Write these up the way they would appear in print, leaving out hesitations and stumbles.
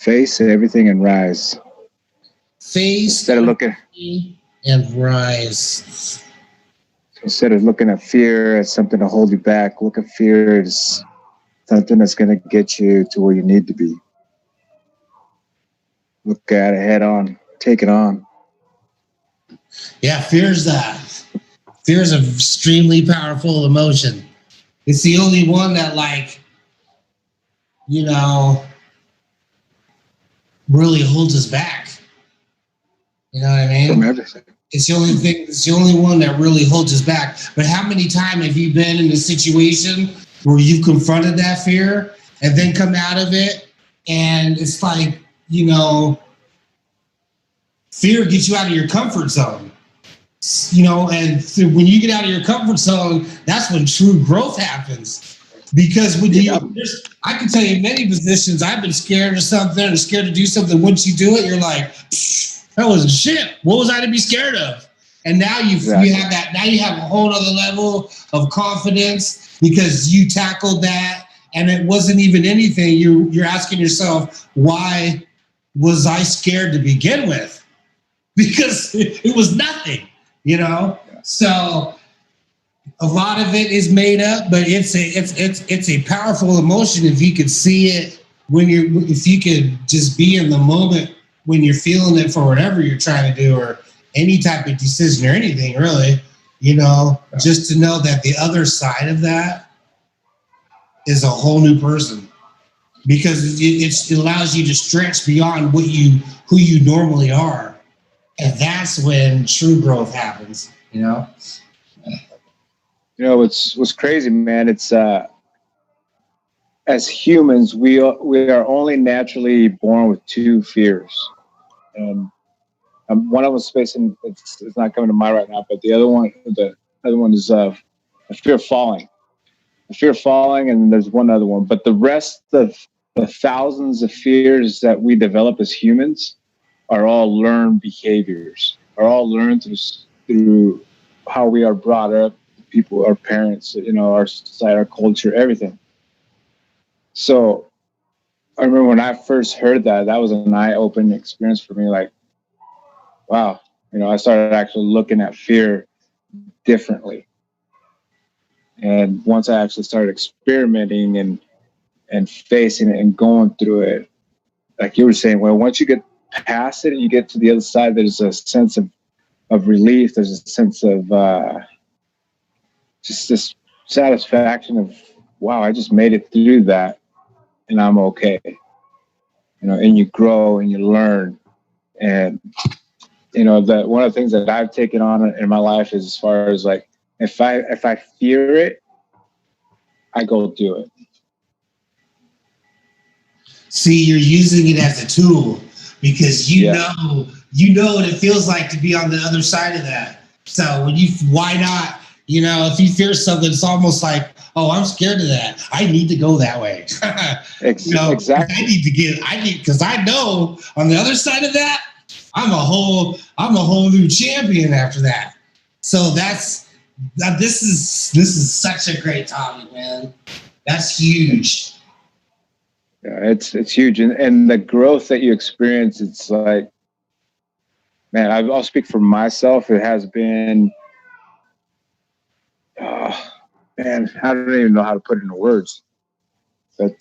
Face everything and rise. Face Instead of looking and rise. instead of looking at fear as something to hold you back, look at fear as something that's going to get you to where you need to be. Look at it head on. Take it on. Yeah, fear's an extremely powerful emotion. It's the only one that, like, you know, really holds us back. You know what I From mean? everything. It's the only thing. It's the only one that really holds us back. But how many times have you been in a situation where you've confronted that fear and then come out of it, and it's like, you know, fear gets you out of your comfort zone. You know, and when you get out of your comfort zone, that's when true growth happens. Because when I can tell you in many positions, I've been scared of something or scared to do something. Once you do it, you're like, that wasn't shit. What was I to be scared of? And now you have that. Now you have a whole other level of confidence because you tackled that, and it wasn't even anything. You're asking yourself, why was I scared to begin with? Because it was nothing, you know. So a lot of it is made up, but it's a powerful emotion if you could see it if you could just be in the moment when you're feeling it for whatever you're trying to do or any type of decision or anything really, you know, just to know that the other side of that is a whole new person because it allows you to stretch beyond who you normally are. And that's when true growth happens, you know? You know, what's crazy, man, it's as humans, we are only naturally born with two fears. And one of them is facing, it's not coming to mind right now, but the other one is a fear of falling. A fear of falling, and there's one other one. But the rest of the thousands of fears that we develop as humans are all learned behaviors, are all learned through how we are brought up, people, our parents, you know, our society, our culture, everything. So I remember when I first heard that was an eye-opening experience for me. Like, wow, you know, I started actually looking at fear differently. And once I actually started experimenting and facing it and going through it, like you were saying, well, once you get past it and you get to the other side, there's a sense of relief. There's a sense of just this satisfaction of, wow, I just made it through that and I'm okay. You know, and you grow and you learn. And, you know, that one of the things that I've taken on in my life is as far as like, if I fear it, I go do it. See, you're using it as a tool because you know what it feels like to be on the other side of that. So why not? You know, if you fear something, it's almost like, oh, I'm scared of that. I need to go that way. You know, exactly. Because I know on the other side of that, I'm a whole new champion after that. So this is such a great topic, man. That's huge. Yeah, it's huge, and the growth that you experience, it's like, man, I'll speak for myself. It has been, man, I don't even know how to put it into words, but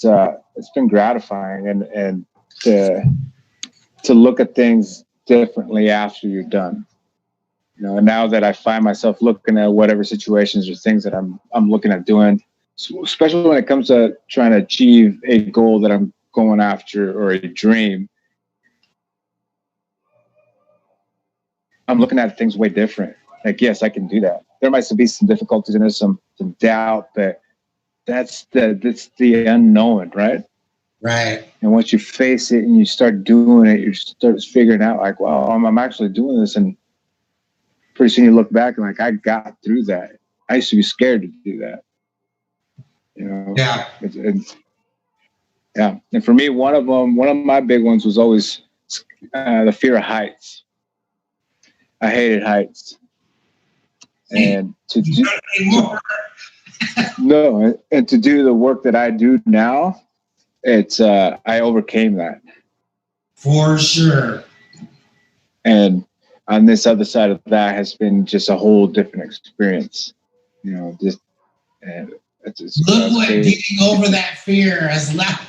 it's been gratifying, and to look at things differently after you're done. You know, and now that I find myself looking at whatever situations or things that I'm looking at doing, especially when it comes to trying to achieve a goal that I'm going after or a dream, I'm looking at things way different. Like, yes, I can do that. There might be some difficulties and there's some doubt, but that's the unknown, right? Right. And once you face it and you start doing it, you start figuring out like, wow, I'm actually doing this. And pretty soon you look back and like, I got through that. I used to be scared to do that. You know? Yeah. Yeah. And for me, one of my big ones was always the fear of heights. I hated heights. And to do, and to do the work that I do now, it's I overcame that. For sure. And on this other side of that has been just a whole different experience. You know, just and Look what getting over that fear has left.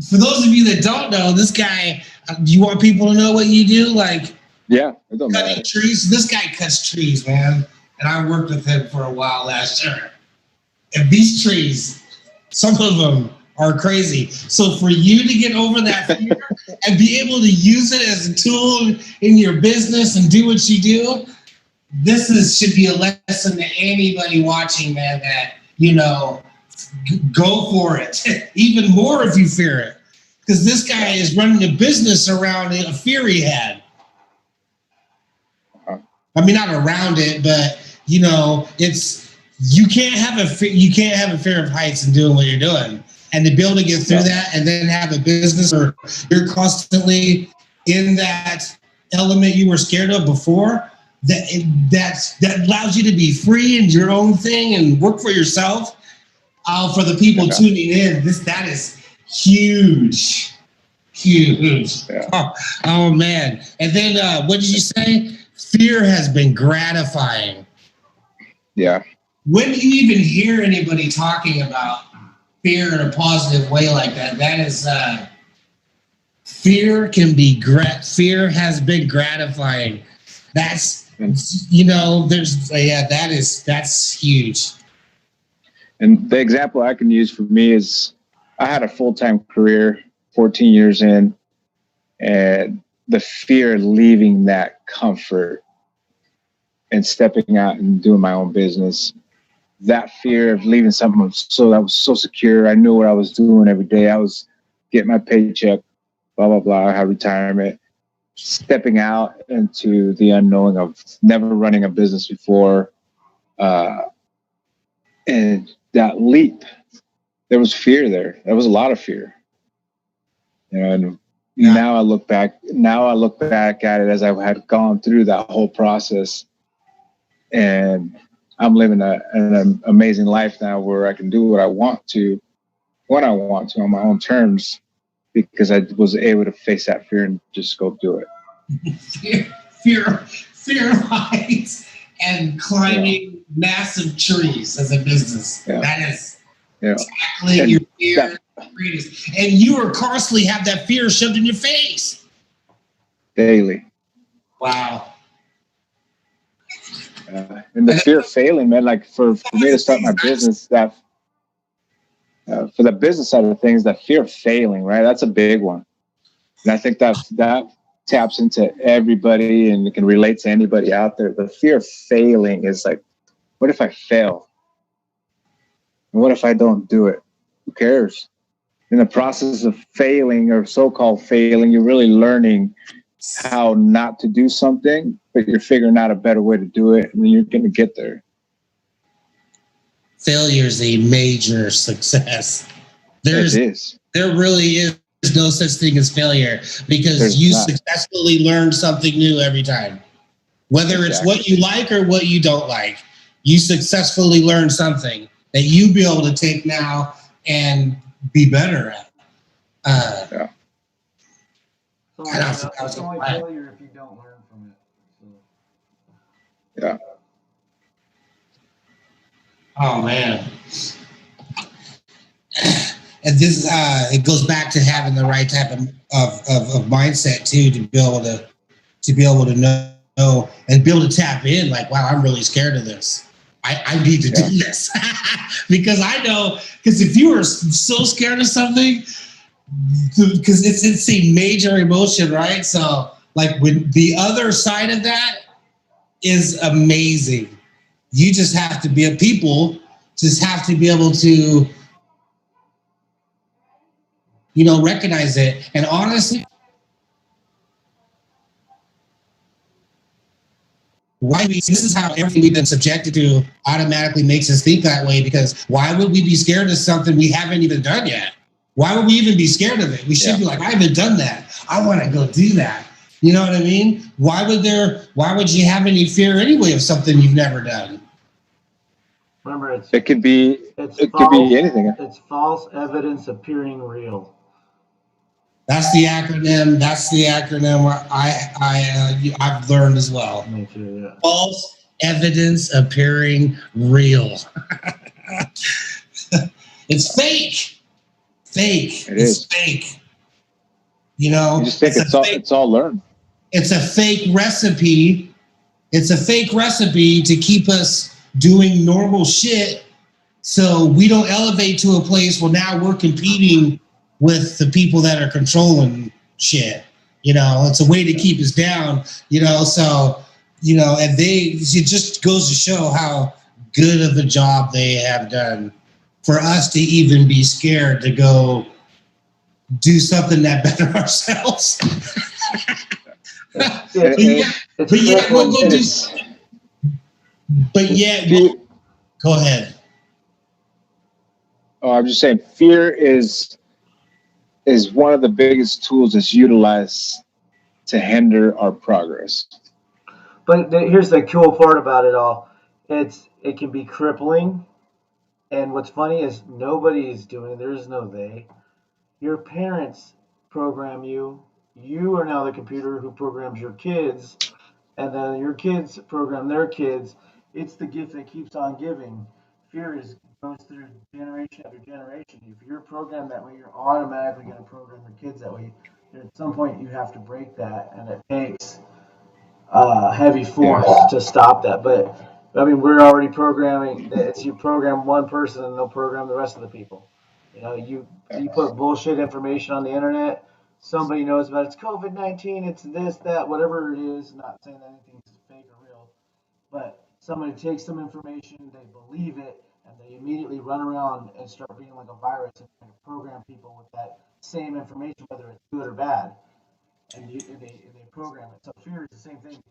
For those of you that don't know, this guy, do you want people to know what you do? Like, yeah, it don't cutting matter. trees. This guy cuts trees, man. And I worked with him for a while last year. And these trees, some of them are crazy. So for you to get over that fear and be able to use it as a tool in your business and do what you do, should be a lesson to anybody watching, man, that, you know, go for it. Even more if you fear it. Because this guy is running a business around a fear he had. I mean, not around it, but you know, you can't have a fear of heights and doing what you're doing, and to be able to get through that, and then have a business where you're constantly in that element you were scared of before. That allows you to be free in your own thing and work for yourself. For the people tuning in, that is huge. Yeah. Oh man! And then what did you say? Fear has been gratifying. Yeah. When do you even hear anybody talking about fear in a positive way like that? That is, fear fear has been gratifying. That's, you know, that's huge. And the example I can use for me is I had a full-time career, 14 years in, and the fear of leaving that comfort and stepping out and doing my own business, that fear of leaving something that was so secure. I knew what I was doing every day. I was getting my paycheck, blah, blah, blah. I had retirement, stepping out into the unknowing of never running a business before. And that leap, there was fear there. There was a lot of fear. And now I look back at it as I had gone through that whole process, and I'm living an amazing life now where I can do what I want to when I want to on my own terms, because I was able to face that fear and just go do it. Fear of heights and climbing massive trees as a business. Yeah. That is exactly your fear. And you are constantly have that fear shoved in your face. Daily. Wow. And the fear of failing, man, like for me to start my business, that for the business side of things, that fear of failing, right? That's a big one. And I think that taps into everybody and it can relate to anybody out there. The fear of failing is like, what if I fail? And what if I don't do it? Who cares? In the process of failing or so-called failing, you're really learning how not to do something, but you're figuring out a better way to do it, and then you're going to get there. Failure is a major success. There really is no such thing as failure, because you successfully learn something new every time. Whether it's what you like or what you don't like, you successfully learn something that you be able to take now and be better at. It's only failure if you don't learn from it. Yeah. Oh man. And this is it goes back to having the right type of mindset too, to be able to know and be able to tap in, like, wow, I'm really scared of this. I need to do this. Because if you are so scared of something, because it's a major emotion, right? So like, when the other side of that is amazing. You just have to be just have to be able to, recognize it. And honestly, this is how everything we've been subjected to automatically makes us think that way, because why would we be scared of something we haven't even done yet? Why would we even be scared of it? We should be like, I haven't done that. I want to go do that. You know what I mean? Why would you have any fear anyway of something you've never done? Remember, it could be anything. It's false evidence appearing real. That's the acronym. That's the acronym where I've learned as well. Me too, yeah. False evidence appearing real. It's fake. Fake. It's fake. You know, You just think it's all learned. It's a fake recipe. It's a fake recipe to keep us doing normal shit, so we don't elevate to a place where now we're competing with the people that are controlling shit. You know, it's a way to keep us down. You know, so and it just goes to show how good of a job they have done for us to even be scared to go do something that better ourselves. But yet we'll go do. But yet, go ahead. Oh, I'm just saying, fear is one of the biggest tools that's utilized to hinder our progress. But here's the cool part about it all. It can be crippling. And what's funny is nobody's doing it. There's no they. Your parents program you. You are now the computer who programs your kids. And then your kids program their kids. It's the gift that keeps on giving. Fear goes through generation after generation. If you're programmed that way, you're automatically going to program your kids that way. At some point, you have to break that, and it takes heavy force to stop that. But I mean, we're already programming. It's you program one person, and they'll program the rest of the people. You know, you put bullshit information on the internet. Somebody knows about it. It's COVID-19. It's this, that, whatever it is. Not saying anything's fake or real, but somebody takes some information, they believe it, and they immediately run around and start being like a virus and trying to program people with that same information, whether it's good or bad. And they program it. So fear is the same thing,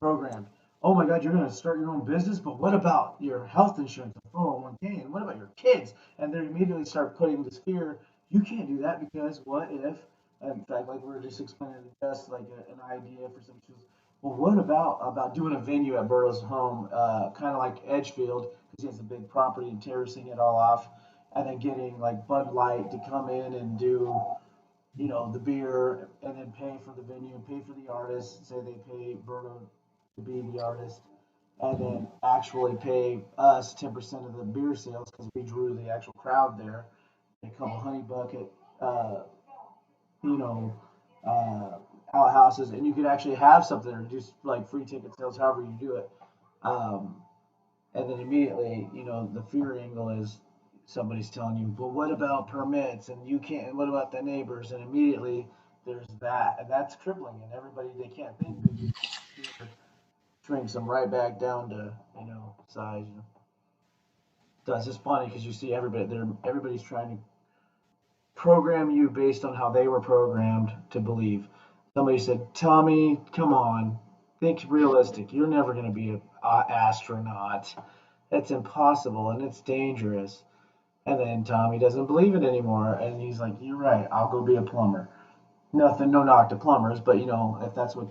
programmed. Oh my God, you're going to start your own business, but what about your health insurance and 401k? And what about your kids? And they immediately start putting this fear. You can't do that because what if? In fact, like we were just explaining to Jess, like an idea for some. She was, well, what about doing a venue at Burroughs' home, kind of like Edgefield, because he has a big property and terracing it all off, and then getting like Bud Light to come in and do the beer, and then pay for the venue, pay for the artist, say they pay Berto to be the artist, and then actually pay us 10% of the beer sales because we drew the actual crowd there. A couple honey bucket, you know, outhouses, and you could actually have something or just like free ticket sales, however you do it. And then immediately, the fear angle is somebody's telling you, but what about permits? And you can't, and what about the neighbors? And immediately there's that, and that's crippling. And everybody, they can't think because fear shrinks them right back down to, size. So it's just funny because you see everybody's trying to program you based on how they were programmed to believe. Somebody said, Tommy, come on, think realistic. You're never going to be an astronaut. That's impossible and it's dangerous. And then Tommy doesn't believe it anymore. And he's like, you're right, I'll go be a plumber. Nothing, no knock to plumbers, but if that's what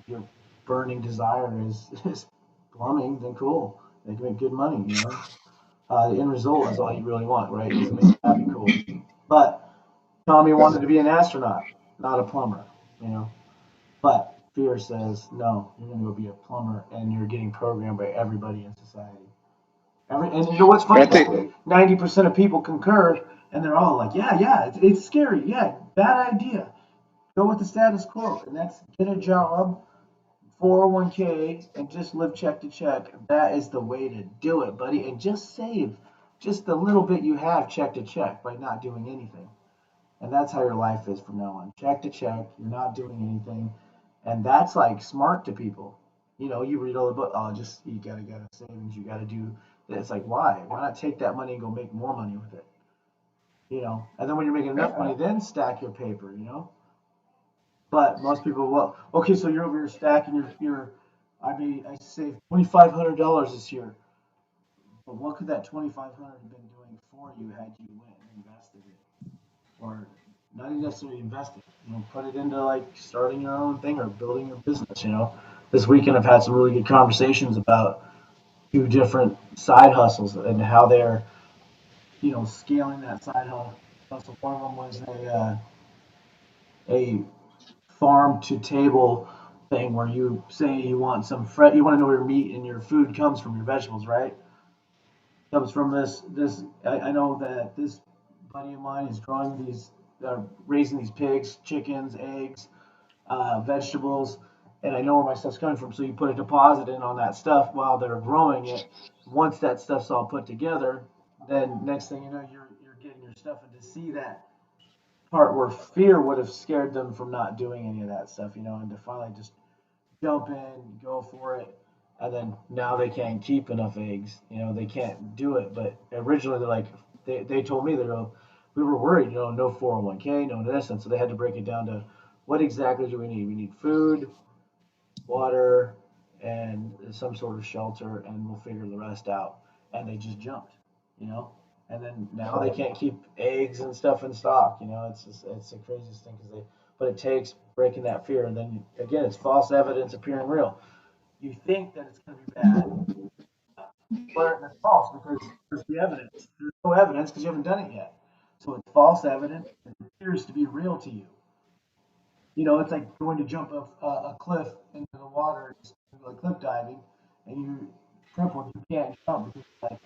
your burning desire is plumbing, then cool. They can make good money, The end result is all you really want, right? Is to make you happy, cool. But Tommy wanted to be an astronaut, not a plumber, But fear says, no, you're going to go be a plumber, and you're getting programmed by everybody in society. And you know what's funny? 90% of people concur, and they're all like, yeah, it's scary. Yeah, bad idea. Go with the status quo, and that's get a job, 401k, and just live check to check. That is the way to do it, buddy. And just save just the little bit you have check to check by not doing anything. And that's how your life is from now on. Check to check. You're not doing anything. And that's like smart to people. You read all the book. Oh, you gotta get a savings. You gotta do. It's like, why? Why not take that money and go make more money with it? And then when you're making enough money, then stack your paper. But most people, well, okay, so you're over here stacking I saved $2,500 this year. But what could that 2,500 have been doing for you had you went and invested it? Or not necessarily invested, put it into like starting your own thing or building your business. This weekend I've had some really good conversations about 2 different side hustles and how they're, scaling that side hustle. One of them was a farm to table thing where you say you want some fresh, you want to know where your meat and your food comes from, your vegetables, right? Comes from this. I know that this buddy of mine is growing these, raising these pigs, chickens, eggs, vegetables, and I know where my stuff's coming from. So you put a deposit in on that stuff while they're growing it. Once that stuff's all put together, then next thing you know, you're getting your stuff. And to see that part where fear would have scared them from not doing any of that stuff, and to finally just jump in, go for it, and then now they can't keep enough eggs. They can't do it. But originally, they're like, they told me, we were worried, no 401k, no this, and so they had to break it down to what exactly do we need? We need food, water, and some sort of shelter, and we'll figure the rest out. And they just jumped, you know. And then now they can't keep eggs and stuff in stock. It's the craziest thing but it takes breaking that fear, and then again, it's false evidence appearing real. You think that it's going to be bad, but it's false because there's the evidence. There's no evidence because you haven't done it yet. So it's false evidence. It appears to be real to you. It's like going to jump a cliff into the water, just like cliff diving, and you crippled, you can't jump because you're like,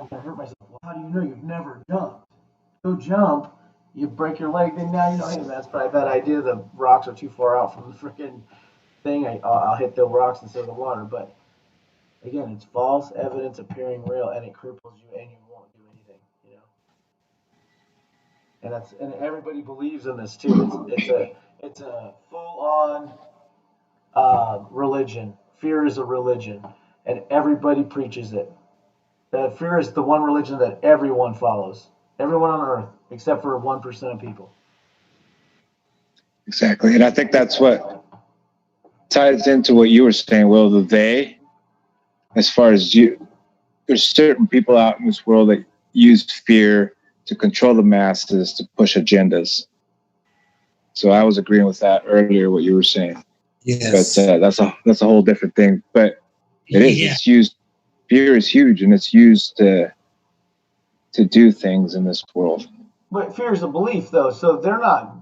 I'm gonna hurt myself. Well, how do you know you've never jumped? Go jump, you break your leg, then now you know, hey, that's probably a bad idea. The rocks are too far out from the freaking thing. I'll hit the rocks instead of the water. But again, it's false evidence appearing real, and it cripples you, and you won't do anything. And everybody believes in this too. It's a full on religion. Fear is a religion, and everybody preaches it. That fear is the one religion that everyone follows. Everyone on earth, except for 1% of people. Exactly. And I think that's what ties into what you were saying, Will, the they, as far as there's certain people out in this world that use fear to control the masses to push agendas. So I was agreeing with that earlier, what you were saying. Yes. But that's a whole different thing. But it's used. Fear is huge, and it's used to do things in this world. But fear is a belief, though, so they're not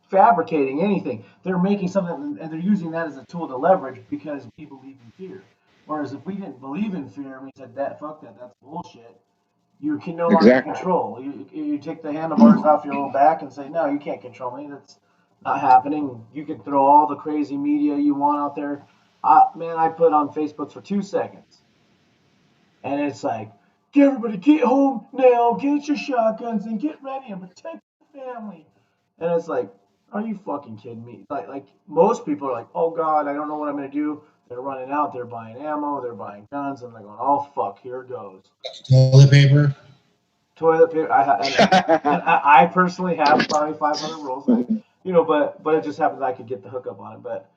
fabricating anything. They're making something, and they're using that as a tool to leverage because we believe in fear. Whereas if we didn't believe in fear and we said that, fuck that, that's bullshit, you can no longer control. You take the handlebars off your little back and say, no, you can't control me. That's not happening. You can throw all the crazy media you want out there. I put on Facebook for 2 seconds, and it's like, everybody get home now, get your shotguns and get ready and protect the family. And it's like, are you fucking kidding me? Like most people are like, oh God, I don't know what I'm gonna do. They're running out, they're buying ammo, they're buying guns, and they're going, oh fuck, here it goes. Toilet paper. I personally have probably 500 rolls, but it just happens I could get the hookup on it. But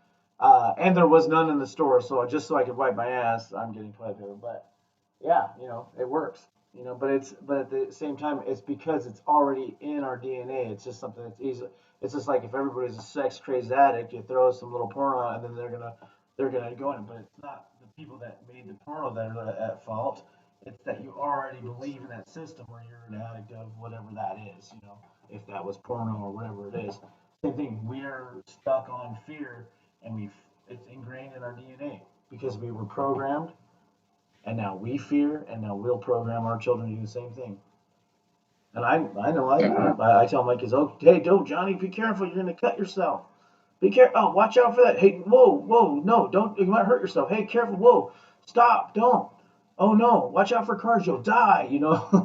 and there was none in the store, so just so I could wipe my ass, I'm getting toilet paper. But yeah, it works. But at the same time, it's because it's already in our DNA. It's just something that's easy. It's just like if everybody's a sex crazed addict, you throw some little porno on, and then they're gonna go in it. But it's not the people that made the porno that are at fault. It's that you already believe in that system where you're an addict of whatever that is. If that was porno or whatever it is. Same thing. We're stuck on fear, and it's ingrained in our DNA because we were programmed. And now we fear, and now we'll program our children to do the same thing. And I know I tell my kids, oh, hey, Johnny, be careful, you're gonna cut yourself. Be careful. Oh, watch out for that. Hey, whoa, no, don't. You might hurt yourself. Hey, careful. Whoa, stop, don't. Oh no, watch out for cars. You'll die.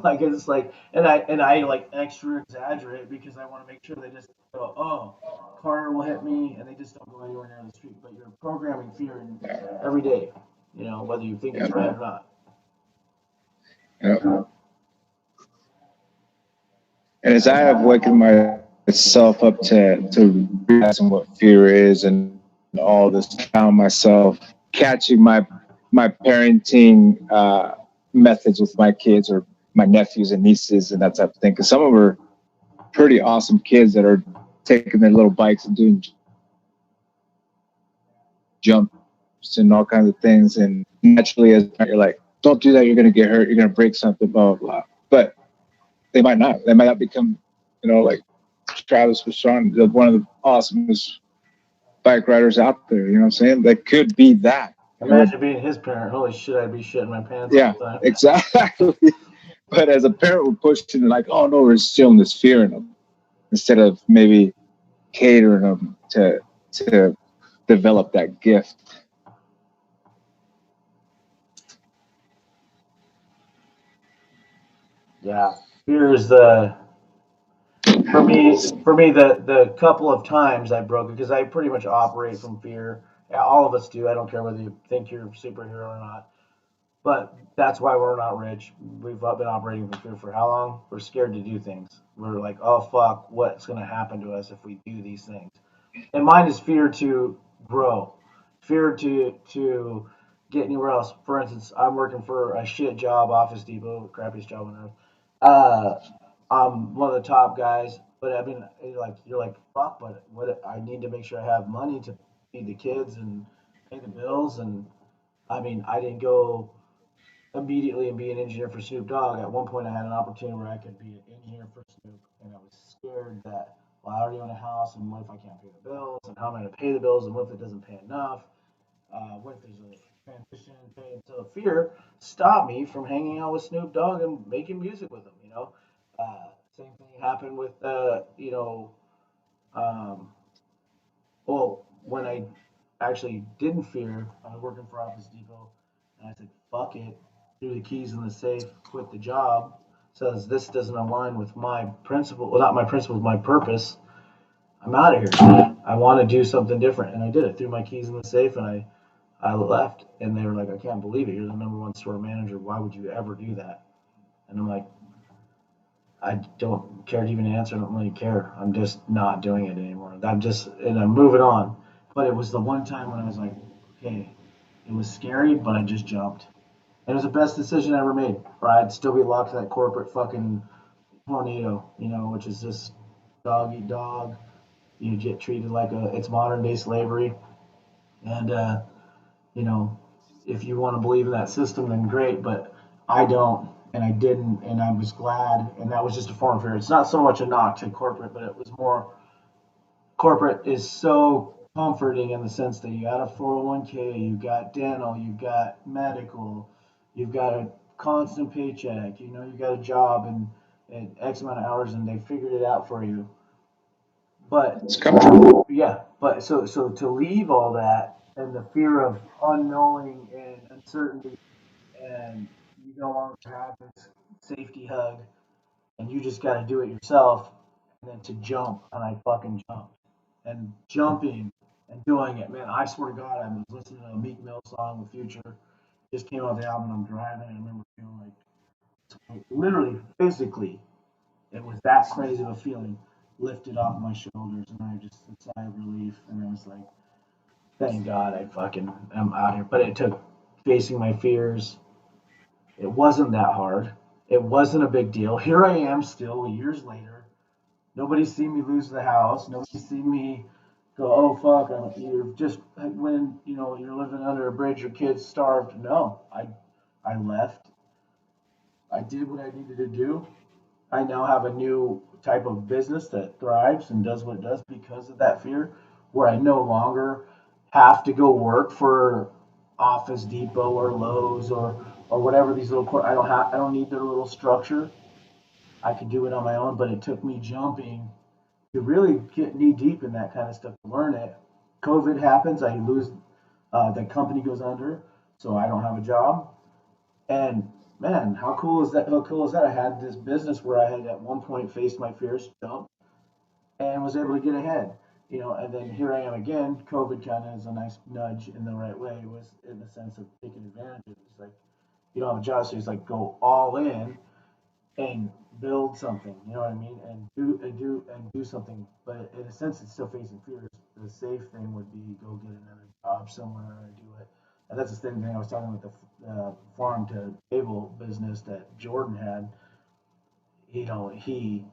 Like it's like, and I like extra exaggerate because I want to make sure they just go, oh, car will hit me, and they just don't go anywhere near the street. But you're programming fear every day. Whether you think it's right or not. Yeah. And as I have wakened myself up to realizing what fear is and all this, found myself catching my parenting methods with my kids or my nephews and nieces and that type of thing. Because some of them are pretty awesome kids that are taking their little bikes and doing jumps and all kinds of things. And naturally, as you're like, don't do that. You're going to get hurt. You're going to break something, blah, blah, blah. But they might not. They might not become, like Travis Pastrana, one of the awesomest bike riders out there. You know what I'm saying? That could be that. Imagine being his parent. Holy shit, I'd be shitting my pants Yeah, all the time. exactly. But as a parent, we're pushing like, oh no, we're instilling this fear in them instead of maybe catering them to develop that gift. Yeah, fear is the for me the couple of times I broke it because I pretty much operate from fear. Yeah, all of us do. I don't care whether you think you're a superhero or not. But that's why we're not rich. We've been operating from fear for how long? We're scared to do things. We're like, oh fuck, what's gonna happen to us if we do these things? And mine is fear to grow, fear to get anywhere else. For instance, I'm working for a shit job, Office Depot, crappiest job on earth. Uh, I'm one of the top guys, but I mean, you're like fuck, but what I need to make sure I have money to feed the kids and pay the bills, and I mean, I didn't go immediately and be an engineer for Snoop Dogg. At one point, I had an opportunity where I could be an engineer for Snoop, and I was scared that, well, I already own a house, and what if I can't pay the bills, and how am I going to pay the bills, and what if it doesn't pay enough? What if there's a transition in pay? And so fear stopped me from hanging out with Snoop Dogg and making music with him. Same thing happened with um, well, when I actually didn't fear, I was working for Office Depot, and I said, "Fuck it," threw the keys in the safe, quit the job. Says this doesn't align with my principle, well, not my principles, my purpose. I'm out of here. I want to do something different, and I did it. Threw my keys in the safe, and I left. And they were like, "I can't believe it. You're the number one store manager. Why would you ever do that?" And I'm like, I don't care to even answer. I don't really care. I'm just not doing it anymore. And I'm moving on. But it was the one time when I was like, okay, it was scary, but I just jumped. And it was the best decision I ever made. Or I'd still be locked to that corporate fucking tornado, which is just dog eat dog. You get treated like it's modern day slavery. And, you know, if you want to believe in that system, then great. But I don't, and I didn't, and I was glad. And that was just a form of fear. It's not so much a knock to corporate, but it was more corporate is so comforting in the sense that you got a 401k, you got dental, you got medical, you've got a constant paycheck, you got a job and X amount of hours, and they figured it out for you. But It's comfortable. yeah, but so to leave all that and the fear of unknowing and uncertainty, and you no longer have this safety hug, and you just got to do it yourself, and then to jump, and I fucking jumped, and jumping and doing it, man. I swear to God, I was listening to a Meek Mill song with Future, just came out the album, and I'm driving, and I remember feeling like, literally, physically, it was that crazy of a feeling lifted off my shoulders, and I just a sigh of relief, and I was like, thank God I fucking am out here. But it took facing my fears. It wasn't that hard. It wasn't a big deal. Here I am still years later. Nobody's seen me lose the house. Nobody's seen me go, oh fuck, you're just when you're living under a bridge, your kids starved. No, I left. I did what I needed to do. I now have a new type of business that thrives and does what it does because of that fear, where I no longer have to go work for Office Depot or Lowe's or whatever these little. I don't need their little structure. I could do it on my own, but it took me jumping to really get knee deep in that kind of stuff to learn it. COVID happens, I lose, the company goes under, so I don't have a job. And man, how cool is that? How cool is that? I had this business where I had at one point faced my fears, jumped, and was able to get ahead. And then here I am again. COVID kind of is a nice nudge in the right way. It was in the sense of taking advantage of it. It's like you don't have a job, so it's like go all in and build something. You know what I mean? And do something. But in a sense, it's still facing fears. The safe thing would be go get another job somewhere and do it. And that's the same thing I was talking with the farm to table business that Jordan had. He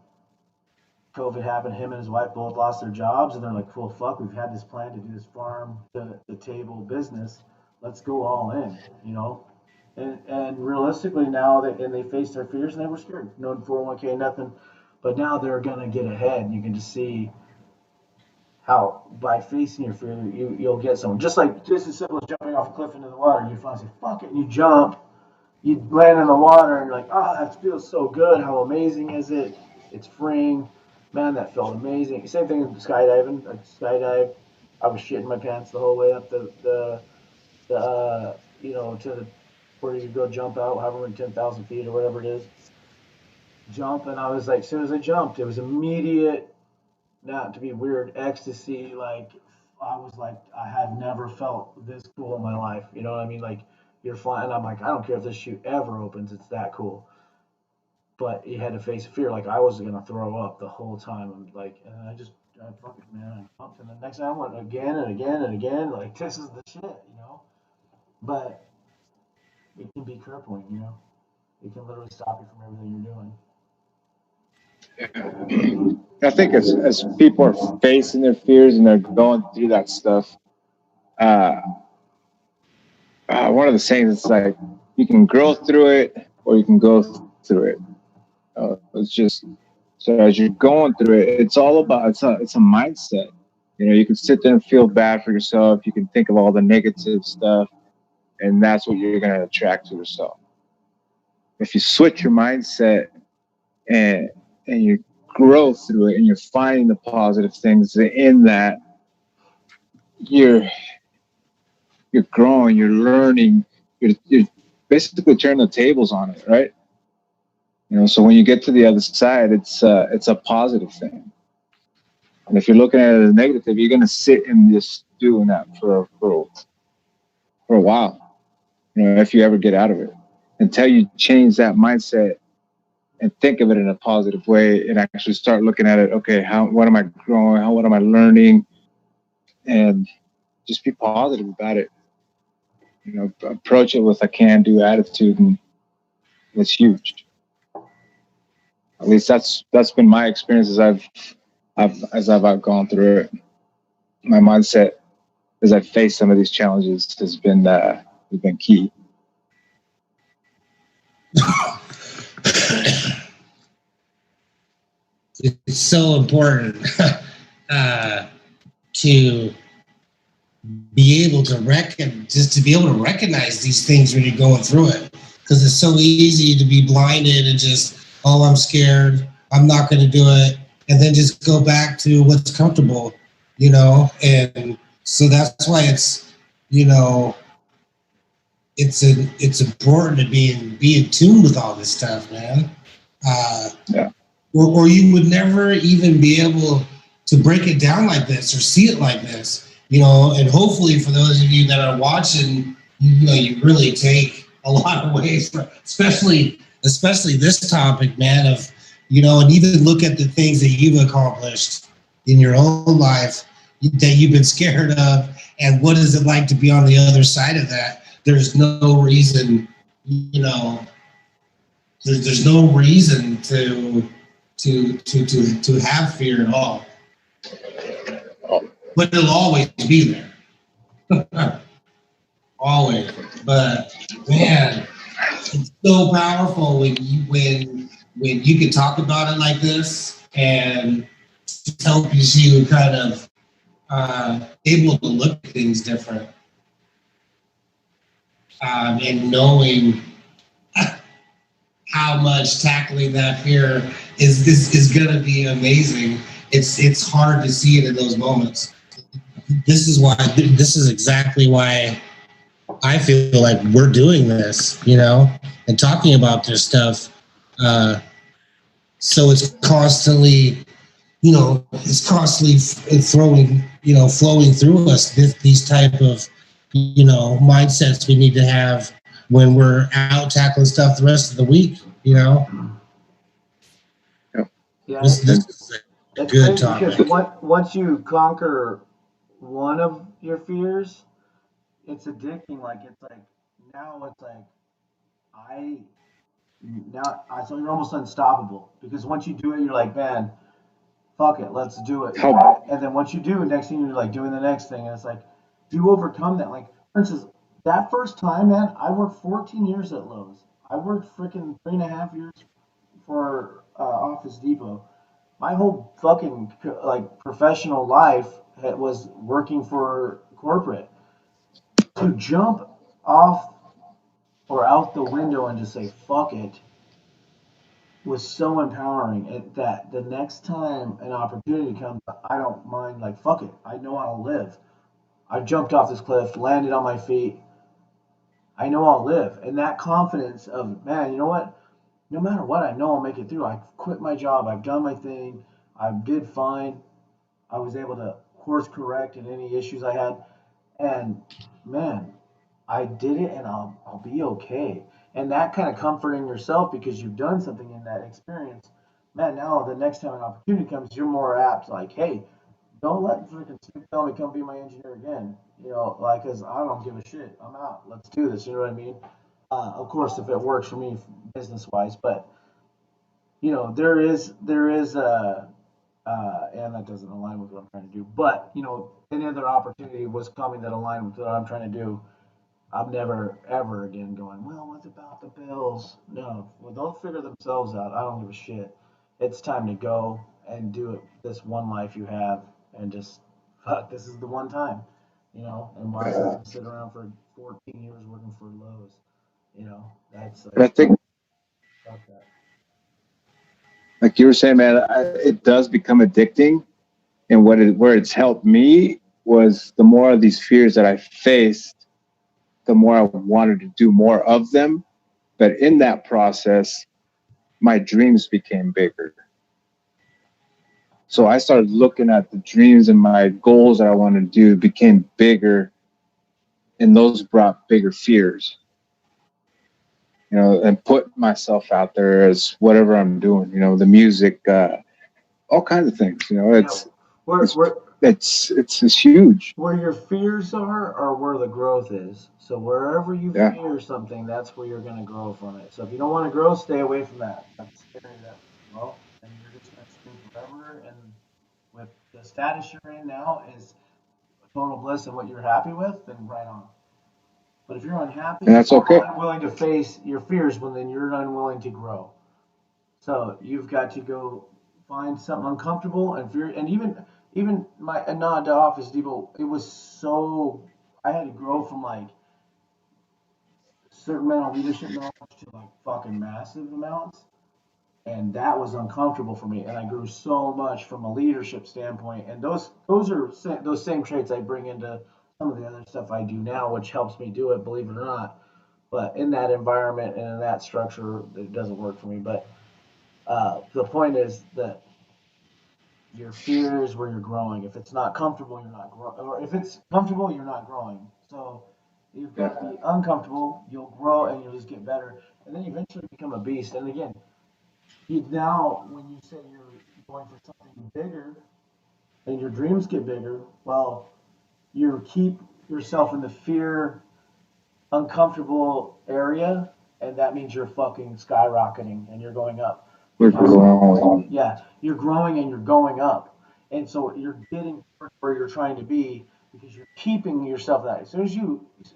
COVID happened. Him and his wife both lost their jobs, and they're like, "Well, fuck, we've had this plan to do this farm to the table business. Let's go all in." And realistically now they faced their fears and they were scared. No 401k, nothing. But now they're gonna get ahead, and you can just see how by facing your fear, you'll get someone. Just as simple as jumping off a cliff into the water. You finally say fuck it, and you jump. You land in the water, and you're like, oh, that feels so good. How amazing is it? It's freeing. Man, that felt amazing. Same thing with skydiving. I skydived. I was shitting my pants the whole way up to the where you go jump out, however many 10,000 feet or whatever it is. Jump, and I was like, as soon as I jumped, it was immediate, not to be weird, ecstasy. Like, I was like, I had never felt this cool in my life. You know what I mean? Like, you're flying. I'm like, I don't care if this chute ever opens. It's that cool. But you had to face fear. Like, I was gonna throw up the whole time. I'm like, and I fucking man, I jumped, and the next time I went again and again and again. Like, this is the shit. But it can be crippling. It can literally stop you from everything you're doing. I think as people are facing their fears and they're going through that stuff, uh, one of the sayings is like you can grow through it or you can go through it. It's just so as you're going through it, it's all about it's a mindset. You can sit there and feel bad for yourself. You can think of all the negative stuff, and that's what you're gonna attract to yourself. If you switch your mindset and you grow through it and you're finding the positive things in that, you're you're growing, you're learning, you're basically turning the tables on it, right? So when you get to the other side, it's a positive thing. And if you're looking at it as negative, you're gonna sit and just doing that for a while. If you ever get out of it, until you change that mindset and think of it in a positive way and actually start looking at it. Okay, what am I growing? What am I learning? And just be positive about it. Approach it with a can-do attitude, and it's huge. At least that's been my experience as I've gone through it. My mindset as I've faced some of these challenges has been key. It's so important to be able to recognize these things when you're going through it, because it's so easy to be blinded and just, oh, I'm scared, I'm not going to do it, and then just go back to what's comfortable, and so that's why it's it's important to be in tune with all this stuff, man. Yeah. Or you would never even be able to break it down like this or see it like this. And hopefully for those of you that are watching, you really take a lot away from, especially this topic, man, of, and even look at the things that you've accomplished in your own life that you've been scared of, and what is it like to be on the other side of that. There's no reason, there's no reason to have fear at all. But it'll always be there. Always. But man, it's so powerful when you can talk about it like this, and it helps you kind of able to look at things different. And knowing how much tackling that fear is going to be amazing. It's hard to see it in those moments. This is exactly why I feel like we're doing this, and talking about this stuff. So it's constantly, flowing through us, these type of, mindsets we need to have when we're out tackling stuff the rest of the week, Yeah, This is a good topic. Because once you conquer one of your fears, it's addicting. Now it's like so you're almost unstoppable, because once you do it, you're like, man, fuck it, let's do it. And then once you do, next thing you're like doing the next thing, and it's like you overcome that. Like, for instance, that first time, man, I worked 14 years at Lowe's. I worked freaking 3.5 years for Office Depot. my whole fucking like professional life was working for corporate. To jump off or out the window and just say fuck it was so empowering that the next time an opportunity comes, I don't mind, like, fuck it. I know I'll live. I jumped off this cliff, landed on my feet. I know I'll live. And that confidence of, man, you know what? No matter what, I know I'll make it through. I quit my job. I've done my thing. I did fine. I was able to course correct in any issues I had. And man, I did it and I'll be okay. And that kind of comforting yourself because you've done something in that experience. Man, now the next time an opportunity comes, you're more apt, like, hey, don't let freaking Snoop tell me come be my engineer again. You know, like, cause I don't give a shit. I'm out. Let's do this. You know what I mean? Of course, if it works for me business wise, but you know, there is a and that doesn't align with what I'm trying to do. But you know, any other opportunity was coming that aligned with what I'm trying to do. I'm never ever again going, well, what about the Bills? No, well, they'll figure themselves out. I don't give a shit. It's time to go and do it. This one life you have, and just fuck. This is the one time, you know. And why sit around for 14 years working for Lowe's? You know, that's But I like think, fuck that. like you were saying, man, it does become addicting. And where it's helped me was the more of these fears that I faced, the more I wanted to do more of them. But in that process, my dreams became bigger. So I started looking at the dreams and my goals that I wanted to do became bigger, and those brought bigger fears. And put myself out there as whatever I'm doing. The music, all kinds of things. You know, where It's where it's huge. where your fears are or where the growth is. So wherever you Yeah, fear something, that's where you're going to grow from it. So if you don't want to grow, stay away from that. That's scary. That well, and you're just going to stay forever. And with the status you're in now is total bliss and what you're happy with, then right on. But if you're unhappy and that's okay. or unwilling to face your fears, well, then you're unwilling to grow. So you've got to go find something uncomfortable and fear. And even my nod to Office Depot, it was so I had to grow from like certain amount of leadership knowledge to like fucking massive amounts, and that was uncomfortable for me. And I grew so much from a leadership standpoint, and those are those same traits I bring into some of the other stuff I do now, which helps me do it, believe it or not. But in that environment and in that structure, it doesn't work for me. But the point is that your fear is where you're growing. If it's not comfortable, you're not growing. Or if it's comfortable, you're not growing. So you've Yeah. got to be uncomfortable. You'll grow and you'll just get better, and then eventually become a beast. And again, you now when you say you're going for something bigger and your dreams get bigger, well, you keep yourself in the fear, uncomfortable area, and that means you're fucking skyrocketing and you're going up We're because growing. yeah, you're growing and you're going up. And so you're getting where you're trying to be because you're keeping yourself that. As soon as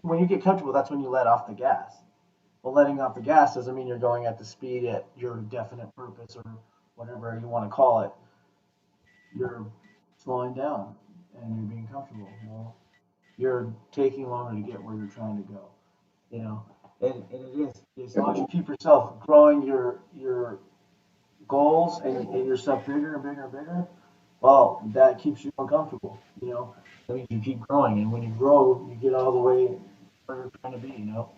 when you get comfortable, that's when you let off the gas. Well, letting off the gas doesn't mean you're going at the speed at your definite purpose or whatever you want to call it. You're slowing down and you're being comfortable. Well, you're taking longer to get where you're trying to go. You know, and it is as long as you keep yourself growing your goals and yourself bigger and bigger and bigger, well, that keeps you uncomfortable. You know, that means you keep growing, and when you grow, you get all the way where you're trying to be. You know,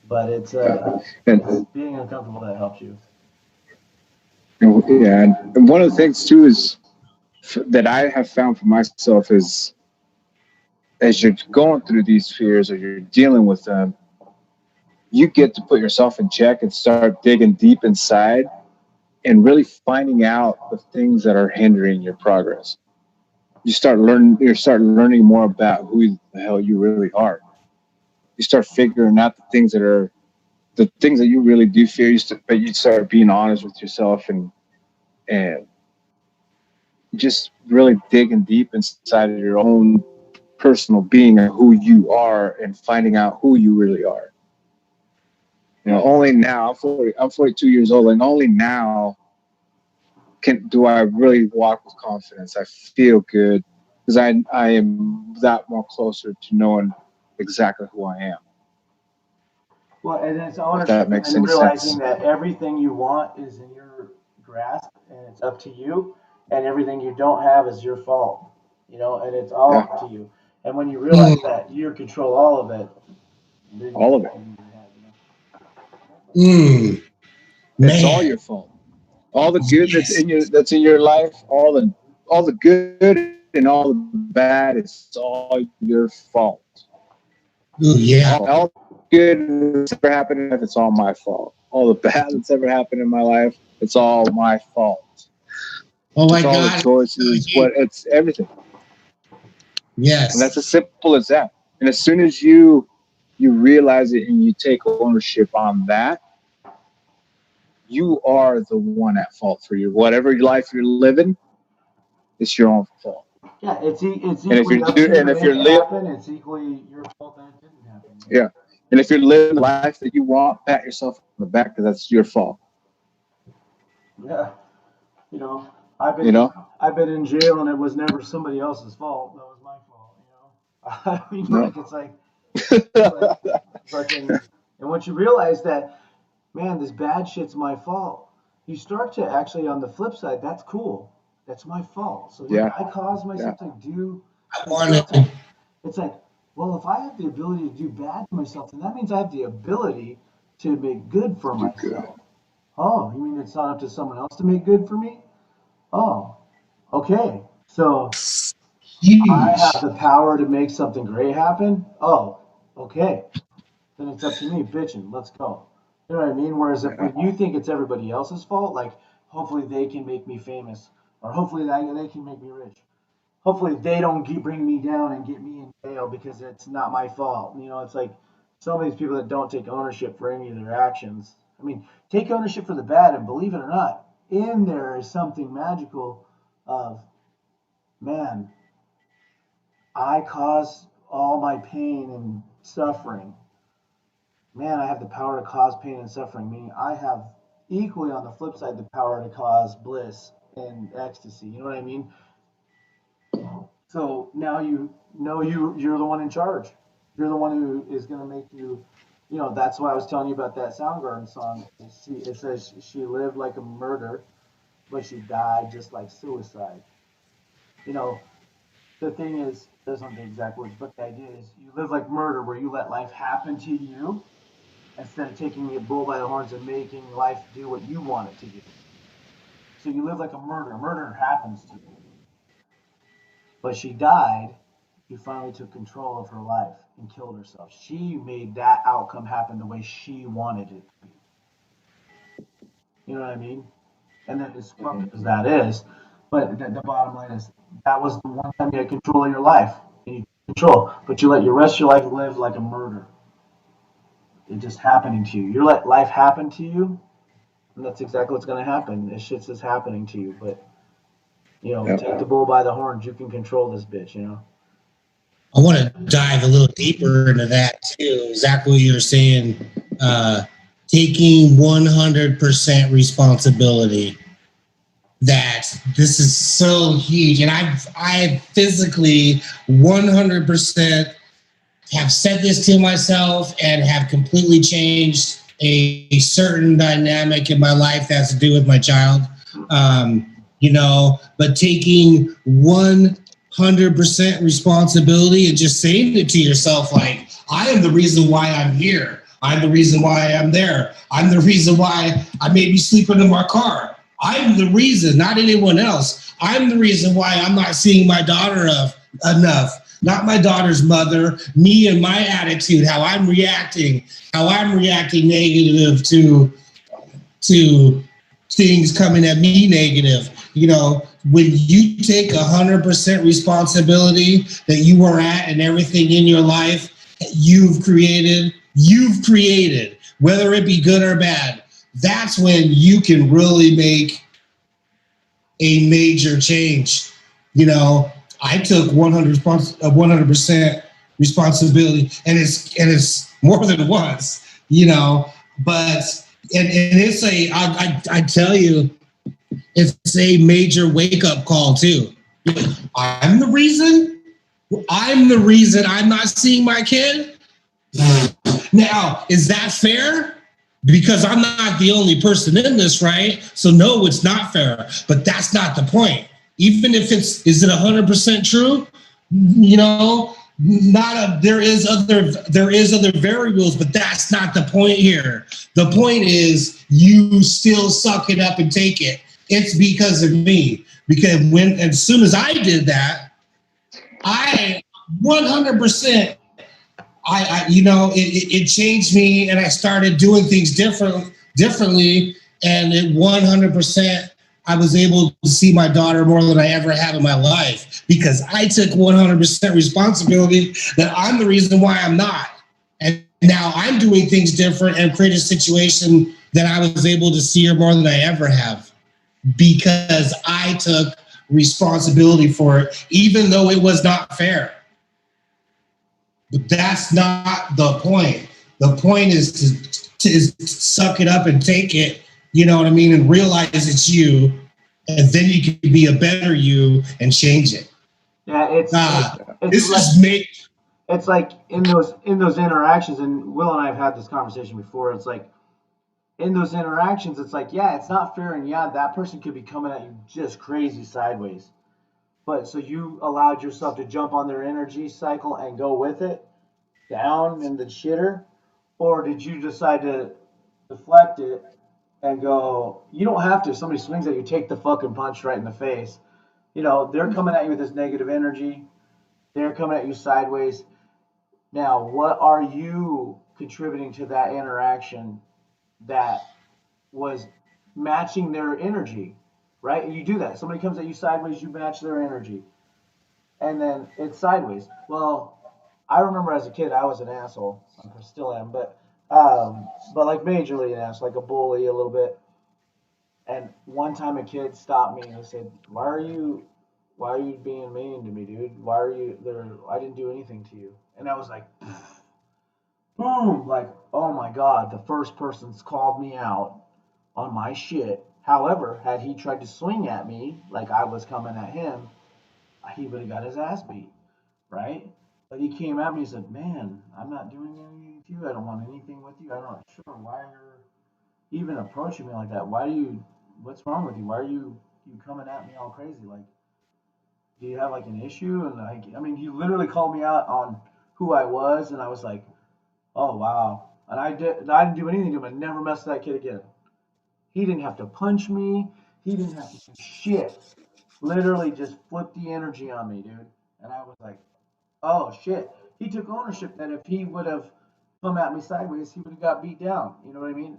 but it's And, being uncomfortable that helps you. yeah, and one of the things too is that I have found for myself is as you're going through these fears or you're dealing with them, you get to put yourself in check and start digging deep inside and really finding out the things that are hindering your progress. You start learning more about who the hell you really are. You start figuring out the things that you really do fear. But you start being honest with yourself and just really digging deep inside of your own personal being and who you are and finding out who you really are. Only now I'm 42 years old, and only now do I really walk with confidence? I feel good because I am that more closer to knowing exactly who I am. Well, and it's If that ownership, and makes then any realizing sense. that everything you want is in your grasp, and it's up to you, and everything you don't have is your fault. And it's all Yeah, up to you. And when you realize Mm, that you control all of it, then you all of it. can move ahead. mm, It's all man, your fault. All the good yes. that's in your life, all the good and all the bad, it's all your fault. Ooh, yeah. All the good that's ever happened in life, it's all my fault. All the bad that's ever happened in my life, it's all my fault. Oh my It's all the God. choices, what it's everything. And Yes. that's as simple as that. And as soon as you realize it and you take ownership on that, you are the one at fault for your whatever life you're living. It's your own fault. Yeah, it's And if equally you're up to you and to if make you're it live, happen. It's equally your fault that it didn't happen. yeah. And if you're living the life that you want, pat yourself on the back because that's your fault. Yeah, you know, I've You been know? I've been in jail, and it was never somebody else's fault. That was my fault. I mean, No. it's like fucking. And once you realize that, man, this bad shit's my fault, you start to actually, on the flip side, that's cool. That's my fault. So Yeah. I caused Yeah. myself to do I some wanted, stuff. It's like, well, if I have the ability to do bad to myself, then that means I have the ability to make good for Do good. myself. Oh, you mean it's not up to someone else to make good for me? Oh, okay. So I have huge. the power to make something great happen. Oh, okay. Then it's up to me, bitching. Let's go. You know what I mean? Whereas if Yeah. when you think it's everybody else's fault, like hopefully they can make me famous, or hopefully they can make me rich. Hopefully they don't bring me down and get me in jail because it's not my fault. It's like some of these people that don't take ownership for any of their actions. I mean, take ownership for the bad, and believe it or not, in there is something magical of, man, I cause all my pain and suffering. Man, I have the power to cause pain and suffering, meaning I have equally on the flip side the power to cause bliss and ecstasy. You know what I mean? So now you know you're the one in charge. You're the one who is going to make you. That's why I was telling you about that Soundgarden song. It says she lived like a murder, but she died just like suicide. You know, the thing is, those aren't the exact words, but the idea is you live like murder, where you let life happen to you instead of taking the bull by the horns and making life do what you want it to do. So you live like a murder. Murder happens to you. But she died. She finally took control of her life and killed herself. She made that outcome happen the way she wanted it to be. You know what I mean? And then as fucked up as that is, but the bottom line is that was the one time you had control of your life. And you control, but you let your rest of your life live like a murder. It just happening to you. You let life happen to you, and that's exactly what's going to happen. This shit's just happening to you. But Yeah. take the bull by the horns. You can control this bitch. I want to dive a little deeper into that too. Exactly what you're saying. Uh, Taking 100% responsibility. That this is so huge, and I physically 100% have said this to myself and have completely changed a certain dynamic in my life that has to do with my child. But taking 100% responsibility and just saying it to yourself, like, I am the reason why I'm here. I'm the reason why I'm there. I'm the reason why I may be sleeping in my car. I'm the reason, not anyone else. I'm the reason why I'm not seeing my daughter enough. Not my daughter's mother, me and my attitude, how I'm reacting negative to things coming at me negative. When you take 100% responsibility that you are at and everything in your life you've created, whether it be good or bad, that's when you can really make a major change. I took 100% responsibility, and it's more than once. But and it's I tell you, it's a major wake up call too. I'm the reason. I'm the reason I'm not seeing my kid. Now, is that fair? Because I'm not the only person in this, right? So no, it's not fair. But that's not the point. Even if is it 100% true? You know, there is other variables, but that's not the point here. The point is you still suck it up and take it. It's because of me. Because as soon as I did that, I 100%. It changed me, and I started doing things differently, and it 100%. I was able to see my daughter more than I ever have in my life because I took 100% responsibility that I'm the reason why I'm not, and now I'm doing things different and create a situation that I was able to see her more than I ever have because I took responsibility for it, even though it was not fair. But that's not the point. The point is to suck it up and take it, you know what I mean, and realize it's you, and then you can be a better you and change it. Yeah, it's like in those interactions, and Will and I have had this conversation before. It's like in those interactions, it's like, yeah, it's not fair, and yeah, that person could be coming at you just crazy sideways. But so you allowed yourself to jump on their energy cycle and go with it down in the shitter, or did you decide to deflect it and go? You don't have to. If somebody swings at you, take the fucking punch right in the face. You know they're coming at you with this negative energy. They're coming at you sideways. Now, what are you contributing to that interaction that was matching their energy? Right? And you do that. Somebody comes at you sideways, you match their energy, and then it's sideways. Well, I remember as a kid, I was an asshole. I still am, but like majorly an asshole, like a bully a little bit. And one time a kid stopped me and he said, why are you being mean to me, dude? Why are you there? I didn't do anything to you." And I was like, boom, like, oh my God, the first person's called me out on my shit. However, had he tried to swing at me like I was coming at him, he would have got his ass beat, right? But he came at me and said, "Man, I'm not doing anything with you. I don't want anything with you. I'm not sure why you're even approaching me like that. What's wrong with you? Why are you coming at me all crazy? Like, do you have like an issue?" And I mean, he literally called me out on who I was, and I was like, "Oh wow." And I didn't do anything to him. I never messed with that kid again. He didn't have to punch me. He didn't have to do shit. Literally just flipped the energy on me, dude. And I was like, oh shit. He took ownership that if he would have come at me sideways, he would have got beat down. You know what I mean?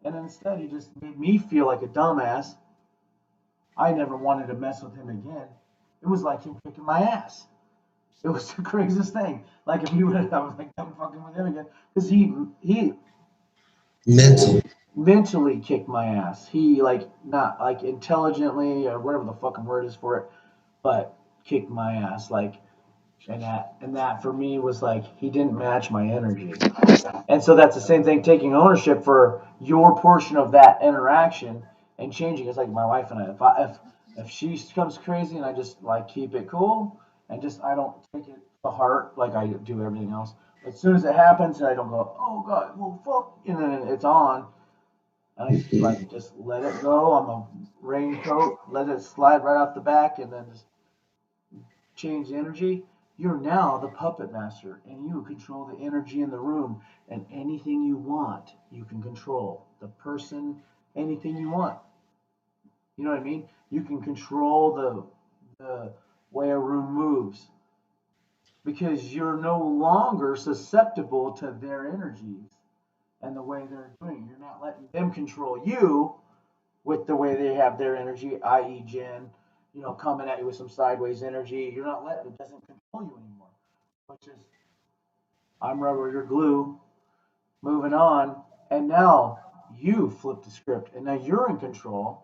And instead, he just made me feel like a dumbass. I never wanted to mess with him again. It was like him kicking my ass. It was the craziest thing. Like if he would have, I was like, I'm fucking with him again, because he mentally kicked my ass. He like not like intelligently or whatever the fucking word is for it, but kicked my ass like. And that for me was like he didn't match my energy. And so that's the same thing, taking ownership for your portion of that interaction and changing. It's like my wife and if she comes crazy and I just like keep it cool and just I don't take it to heart like I do everything else. As soon as it happens, I don't go, oh God, well fuck, and then it's on. I like just let it go. I'm a raincoat, let it slide right off the back, and then just change the energy. You're now the puppet master, and you control the energy in the room, and anything you want, you can control. The person, anything you want. You know what I mean? You can control the way a room moves because you're no longer susceptible to their energies and the way they're doing. You're not letting them control you with the way they have their energy, i.e., Jen, coming at you with some sideways energy. You're not letting it, doesn't control you anymore. Which is, I'm rubber, you're glue, moving on. And now you flip the script, and now you're in control.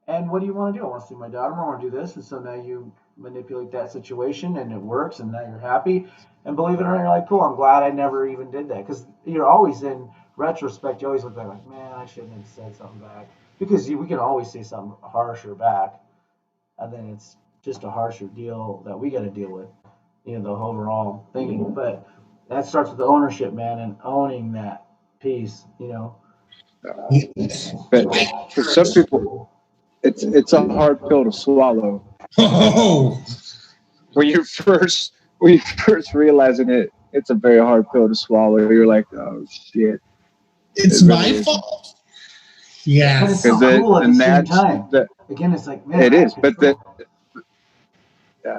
And what do you want to do? I want to see my daughter. I want to do this. And so now you manipulate that situation, and it works, and now you're happy. And believe it or not, you're like, cool, I'm glad I never even did that. Because you're always in retrospect, you always look back like, man, I shouldn't have said something back. because we can always say something harsher back, and then it's just a harsher deal that we got to deal with, the overall thing. But that starts with the ownership, man, and owning that piece. But for some people, it's a hard pill to swallow. Oh, When you first realizing it, it's a very hard pill to swallow. You're like, oh shit, it's it my really is. fault. But Yeah. it's so Because cool at the same time. the Again, it's like, man, it I have is, but control.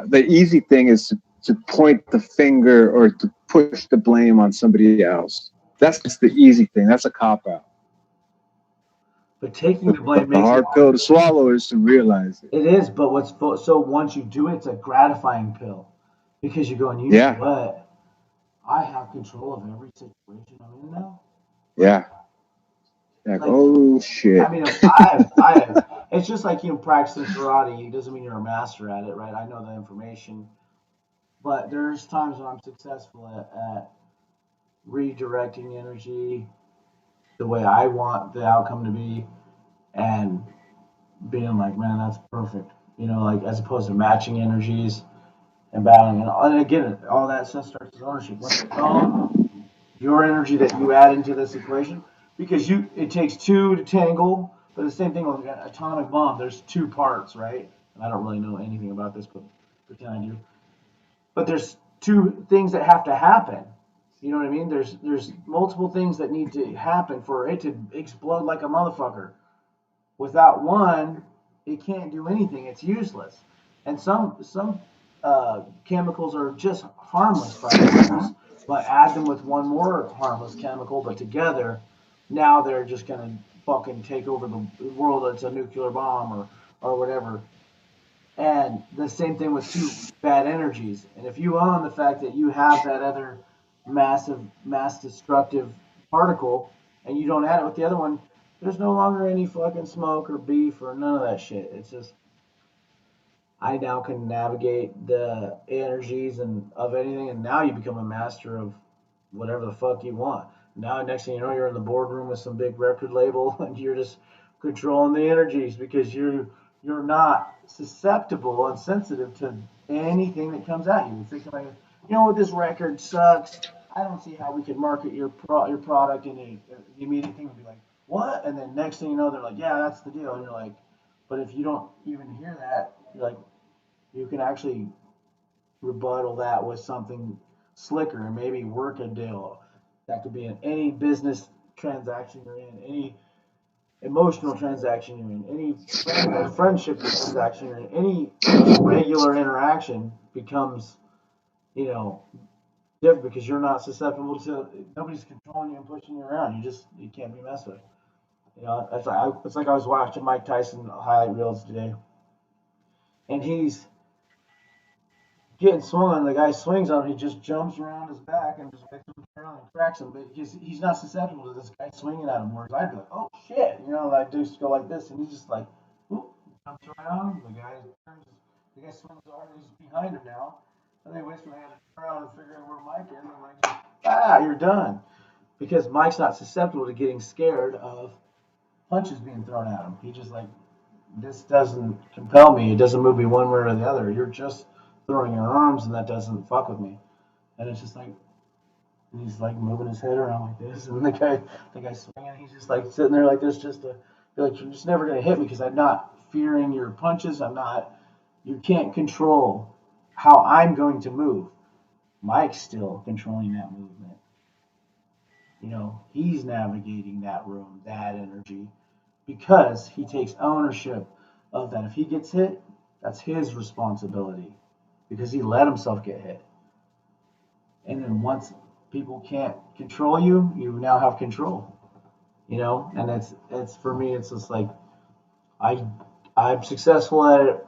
the easy thing is to point the finger or to push the blame on somebody else. That's the easy thing. That's a cop out. But taking the blame The makes it. hard pill to swallow is to realize it. It is, but so once you do it, it's a gratifying pill because you're going, you Yeah. know what? I have control of every situation I'm in now. Yeah. Like, Like, oh shit. I mean, I have. It's just like practicing karate. It doesn't mean you're a master at it, right? I know the information, but there's times when I'm successful at redirecting energy the way I want the outcome to be, and being like, man, that's perfect. Like as opposed to matching energies and battling. And again, all that stuff starts with ownership. Once you own your energy that you add into this equation, because it takes two to tangle. But the same thing with an atomic bomb. There's two parts, right? And I don't really know anything about this, but pretend I do. But there's two things that have to happen. You know what I mean? There's multiple things that need to happen for it to explode like a motherfucker. Without one, it can't do anything. It's useless. And some chemicals are just harmless by themselves, but add them with one more harmless chemical, but together, now they're just gonna fucking take over the world. It's a nuclear bomb or whatever. And the same thing with two bad energies. And if you own the fact that you have that other massive, mass destructive particle and you don't add it with the other one, there's no longer any fucking smoke or beef or none of that shit. It's just I now can navigate the energies and of anything, and now you become a master of whatever the fuck you want. Now, next thing you know, you're in the boardroom with some big record label, and you're just controlling the energies because you're not susceptible and sensitive to anything that comes at you. You're thinking like, what, this record sucks. I don't see how we can market your product, and the immediate thing would be like, what? And then next thing you know, they're like, yeah, that's the deal, and you're like, but if you don't even hear that, you're like, you can actually rebuttal that with something slicker and maybe work a deal. That could be in any business transaction you're in, any emotional transaction you're in, any friendship transaction you're in, any regular interaction becomes, you know, different because you're not susceptible to nobody's controlling you and pushing you around. You can't be messed with. It's like I was watching Mike Tyson highlight reels today, and he's getting swung, the guy swings on him, he just jumps around his back and just makes him turn around and cracks him. But he's not susceptible to this guy swinging at him. Whereas I'd be like, oh shit, like just go like this, and he's just like, whoop, jumps around. The guy swings hard, and he's behind him now. And then he waits for the guy to turn around and figure out where Mike is, and you're done. Because Mike's not susceptible to getting scared of punches being thrown at him. He just like, this doesn't compel me. It doesn't move me one way or the other. You're just throwing your arms, and that doesn't fuck with me. And it's just like he's like moving his head around like this, and the guy's swinging. He's just like sitting there like this, just to be like, you're just never gonna hit me because I'm not fearing your punches. I'm not. You can't control how I'm going to move. Mike's still controlling that movement. He's navigating that room, that energy, because he takes ownership of that. If he gets hit, that's his responsibility because he let himself get hit. And then once people can't control you, you now have control. And it's for me, it's just like I I'm successful at it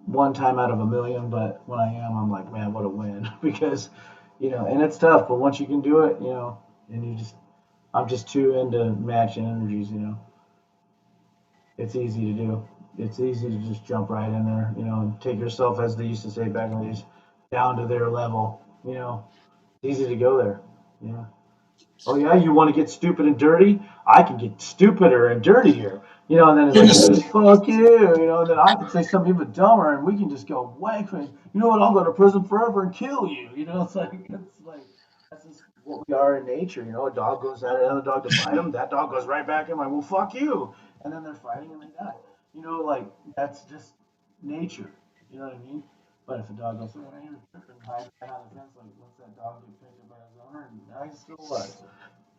one time out of a million, but when I am, I'm like, man, what a win because and it's tough, but once you can do it, and I'm just too into matching energies. It's easy to do. It's easy to just jump right in there, and take yourself, as they used to say back in the days, down to their level. It's easy to go there. Yeah. Oh yeah, you want to get stupid and dirty? I can get stupider and dirtier. You know, and then it's like, fuck you, you know, and then I could say something even dumber and we can just go whack me. You know what, I'll go to prison forever and kill you. You know, that's just what we are in nature. You know, a dog goes at another dog to fight him, that dog goes right back and like, well, fuck you. And then they're fighting and they die. You know, like, that's just nature. You know what I mean? But if a dog goes, oh, I and hides behind the fence, like, once that dog get picked up by his owner, and now he's still alive.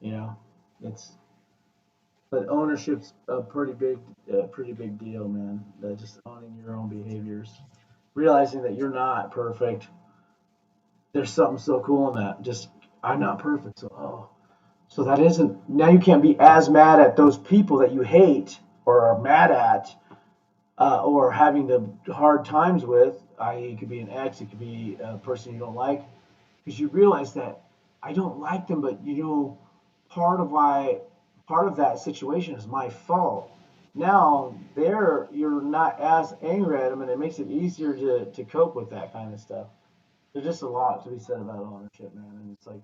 You know, it's, but ownership's a pretty big deal, man. That just owning your own behaviors, realizing that you're not perfect. There's something so cool in that. Just I'm not perfect, so that isn't now. You can't be as mad at those people that you hate or are mad at, or having the hard times with. I.e., it could be an ex, it could be a person you don't like, because you realize that I don't like them, but you know, part of why part of that situation is my fault. Now there you're not as angry at them, and it makes it easier to cope with that kind of stuff. There's just a lot to be said about ownership, man. And it's like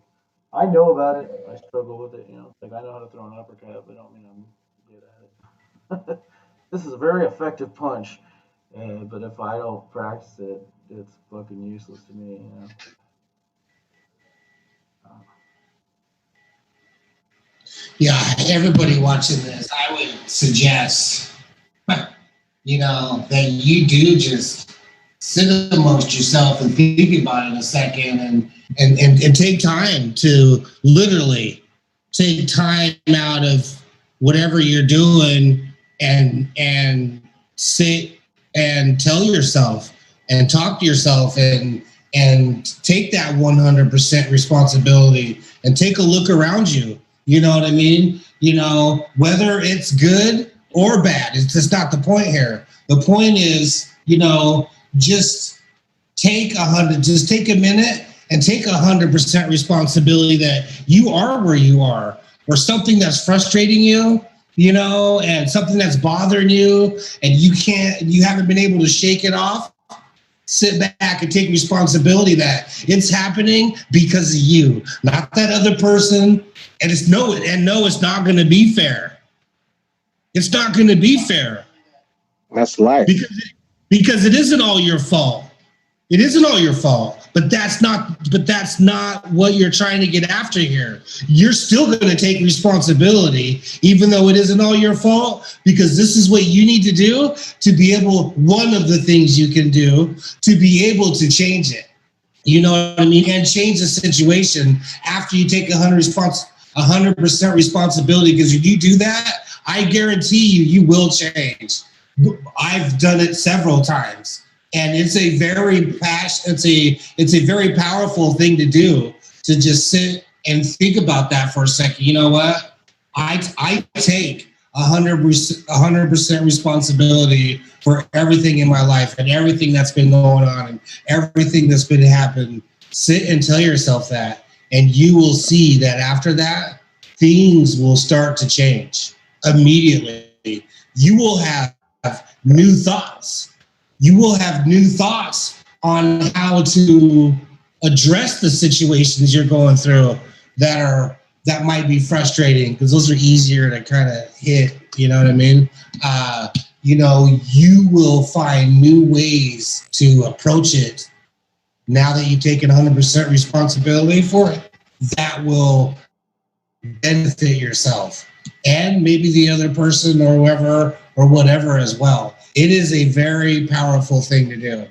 I know about it. I struggle with it. You know, it's like I know how to throw an uppercut, but I don't mean I'm good at it. This is a very effective punch, but if I don't practice it, it's fucking useless to me. You know. Yeah, everybody watching this, I would suggest, you know, that you do just sit amongst yourself and think about it a second and take time to literally take time out of whatever you're doing and sit and tell yourself and talk to yourself and take that 100% responsibility and take a look around you. You know what I mean? You know, whether it's good or bad, it's just not the point here. The point is, you know, just take a minute and take 100% responsibility that you are where you are, or something that's frustrating you, you know, and something that's bothering you, and you haven't been able to shake it off. Sit back and take responsibility that it's happening because of you, not that other person. And it's not going to be fair. It's not going to be fair. That's life. Because it isn't all your fault. It isn't all your fault. But that's not what you're trying to get after here. You're still going to take responsibility, even though it isn't all your fault, because this is what you need to do to be able, one of the things you can do to be able to change it. You know what I mean? And change the situation after you take 100% responsibility, because if you do that, I guarantee you will change. I've done it several times, and it's a very powerful thing to do, to just sit and think about that for a second. You know what? I take 100% responsibility for everything in my life and everything that's been going on and everything that's been happening. Sit and tell yourself that, and you will see that after that, things will start to change immediately. You will have new thoughts. You will have new thoughts on how to address the situations you're going through that might be frustrating, because those are easier to kind of hit. You know what I mean? You know, you will find new ways to approach it now that you've taken 100% responsibility for it. That will benefit yourself and maybe the other person or whoever or whatever as well. It is a very powerful thing to do.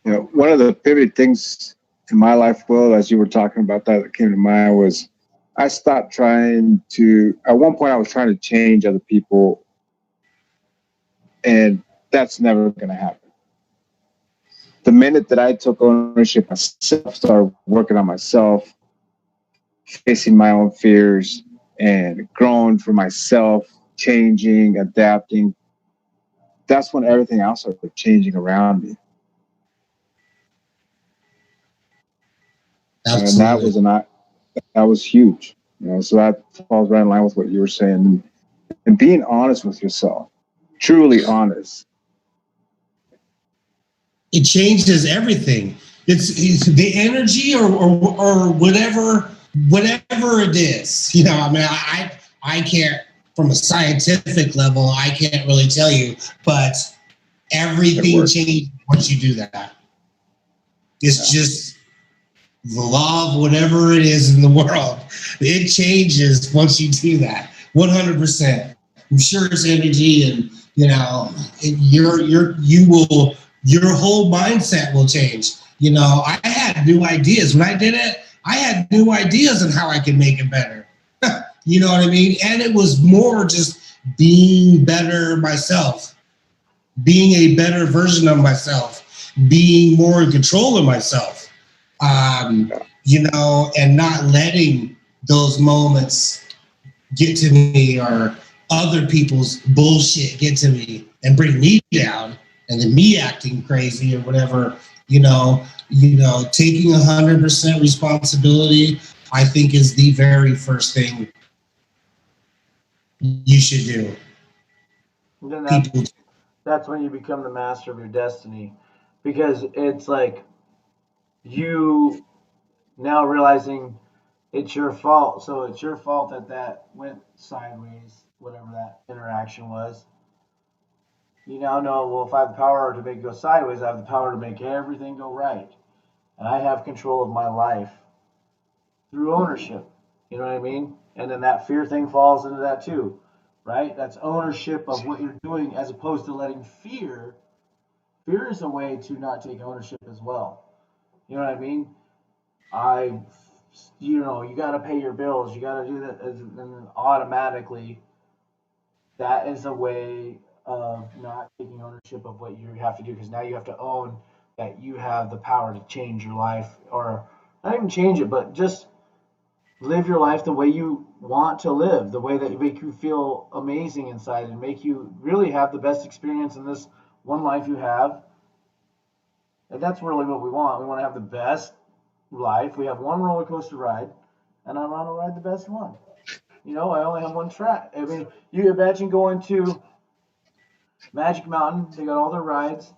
You know, one of the pivoting things in my life, Will, as you were talking about that came to mind, was I stopped trying to, at one point I was trying to change other people, and that's never going to happen. The minute that I took ownership myself, started working on myself, facing my own fears and growing for myself, changing, adapting, that's when everything else started changing around me. Absolutely. And that was huge. You know, so that falls right in line with what you were saying. And being honest with yourself, truly honest. It changes everything. It's the energy or whatever it is. You know, I mean, I can't from a scientific level, I can't really tell you, but everything changes once you do that. It's just the law of whatever it is in the world. It changes once you do that. 100%. I'm sure it's energy, and your whole mindset will change. I had new ideas when I did it. I had new ideas on how I could make it better. You know what I mean? And it was more just being better myself, being a better version of myself, being more in control of myself. And not letting those moments get to me, or other people's bullshit get to me and bring me down, and then me acting crazy or whatever. Taking 100% responsibility, I think, is the very first thing you should do. And then that's when you become the master of your destiny, because it's like you now realizing it's your fault. So it's your fault that went sideways, whatever that interaction was. You now know, well, if I have the power to make it go sideways, I have the power to make everything go right. And I have control of my life through ownership. You know what I mean? And then that fear thing falls into that too, right? That's ownership of what you're doing, as opposed to letting fear. Fear is a way to not take ownership as well. You know what I mean? You got to pay your bills. You got to do that, and then automatically, that is a way of not taking ownership of what you have to do, because now you have to own that you have the power to change your life, or not even change it, but just live your life the way you want to live, the way that make you feel amazing inside and make you really have the best experience in this one life you have. And that's really what we want. We want to have the best life. We have one roller coaster ride, and I want to ride the best one. I only have one track. I mean, you imagine going to Magic Mountain, they got all their rides,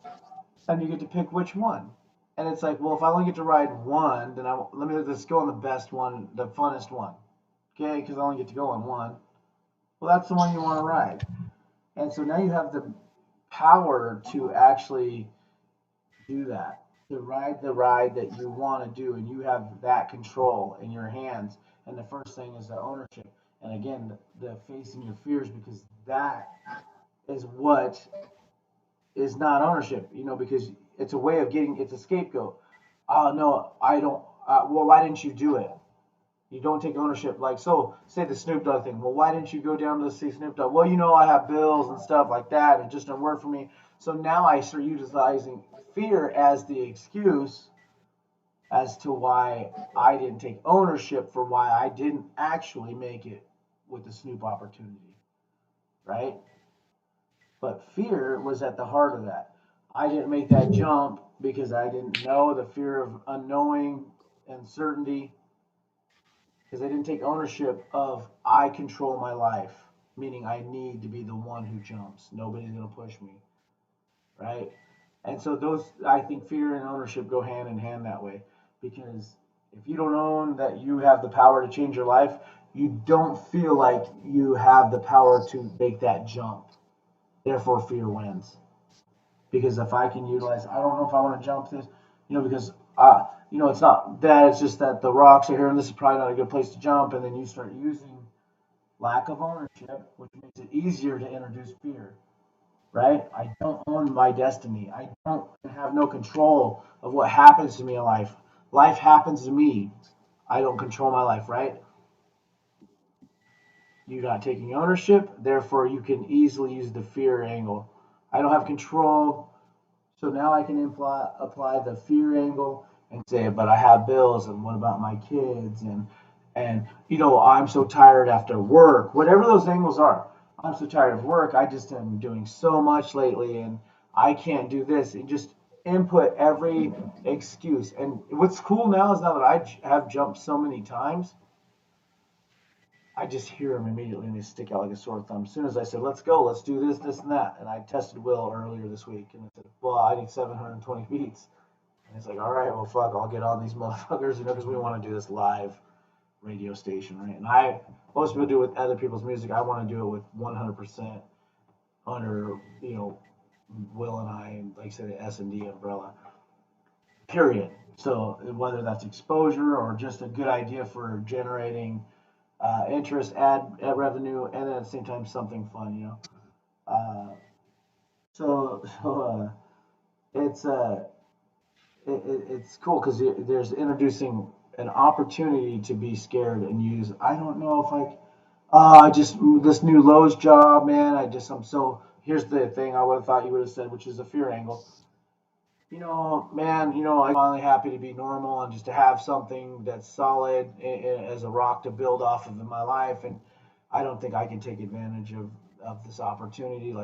and you get to pick which one. And it's like, well, if I only get to ride one, then let me just go on the best one, the funnest one. Okay, because I only get to go on one. Well, that's the one you want to ride. And so now you have the power to actually do that, to ride the ride that you want to do, and you have that control in your hands. And the first thing is the ownership. And again, the facing your fears, because that is what is not ownership, because it's a way of it's a scapegoat. Oh, no, I don't. Well, why didn't you do it? You don't take ownership. Like, so say the Snoop Dogg thing. Well, why didn't you go down to see Snoop Dogg? Well, I have bills and stuff like that. It just didn't work for me. So now I start utilizing fear as the excuse as to why I didn't take ownership for why I didn't actually make it with the Snoop opportunity, right? But fear was at the heart of that. I didn't make that jump because I didn't know, the fear of unknowing, uncertainty, because I didn't take ownership of I control my life, meaning I need to be the one who jumps. Nobody's going to push me, right? And so I think fear and ownership go hand in hand that way, because if you don't own that you have the power to change your life, you don't feel like you have the power to make that jump. Therefore, fear wins. Because if I can utilize, I don't know if I want to jump this, because it's not that, it's just that the rocks are here and this is probably not a good place to jump. And then you start using lack of ownership, which makes it easier to introduce fear, right? I don't own my destiny. I don't have no control of what happens to me in life. Life happens to me. I don't control my life, right? You're not taking ownership, therefore you can easily use the fear angle. I don't have control, so now I can apply the fear angle and say, but I have bills, and what about my kids, and I'm so tired after work. Whatever those angles are, I'm so tired of work. I just am doing so much lately, and I can't do this. And just input every excuse. And what's cool now is, now that I have jumped so many times, I just hear them immediately, and they stick out like a sore thumb. As soon as I said, let's go, let's do this, this, and that. And I tested Will earlier this week, and I said, well, I need 720 beats. And he's like, all right, well, fuck, I'll get on these motherfuckers, because we want to do this live. radio station, right? And most people do it with other people's music. I want to do it with 100% under, Will and I, and like I said, the S&D umbrella, period. So whether that's exposure or just a good idea for generating interest, ad revenue, and then at the same time something fun. Uh, so it's it's cool because there's introducing an opportunity to be scared and use. I don't know if just this new Lowe's job, man. I'm so. Here's the thing I would have thought you would have said, which is a fear angle. Man, I'm finally happy to be normal and just to have something that's solid as a rock to build off of in my life. And I don't think I can take advantage of this opportunity.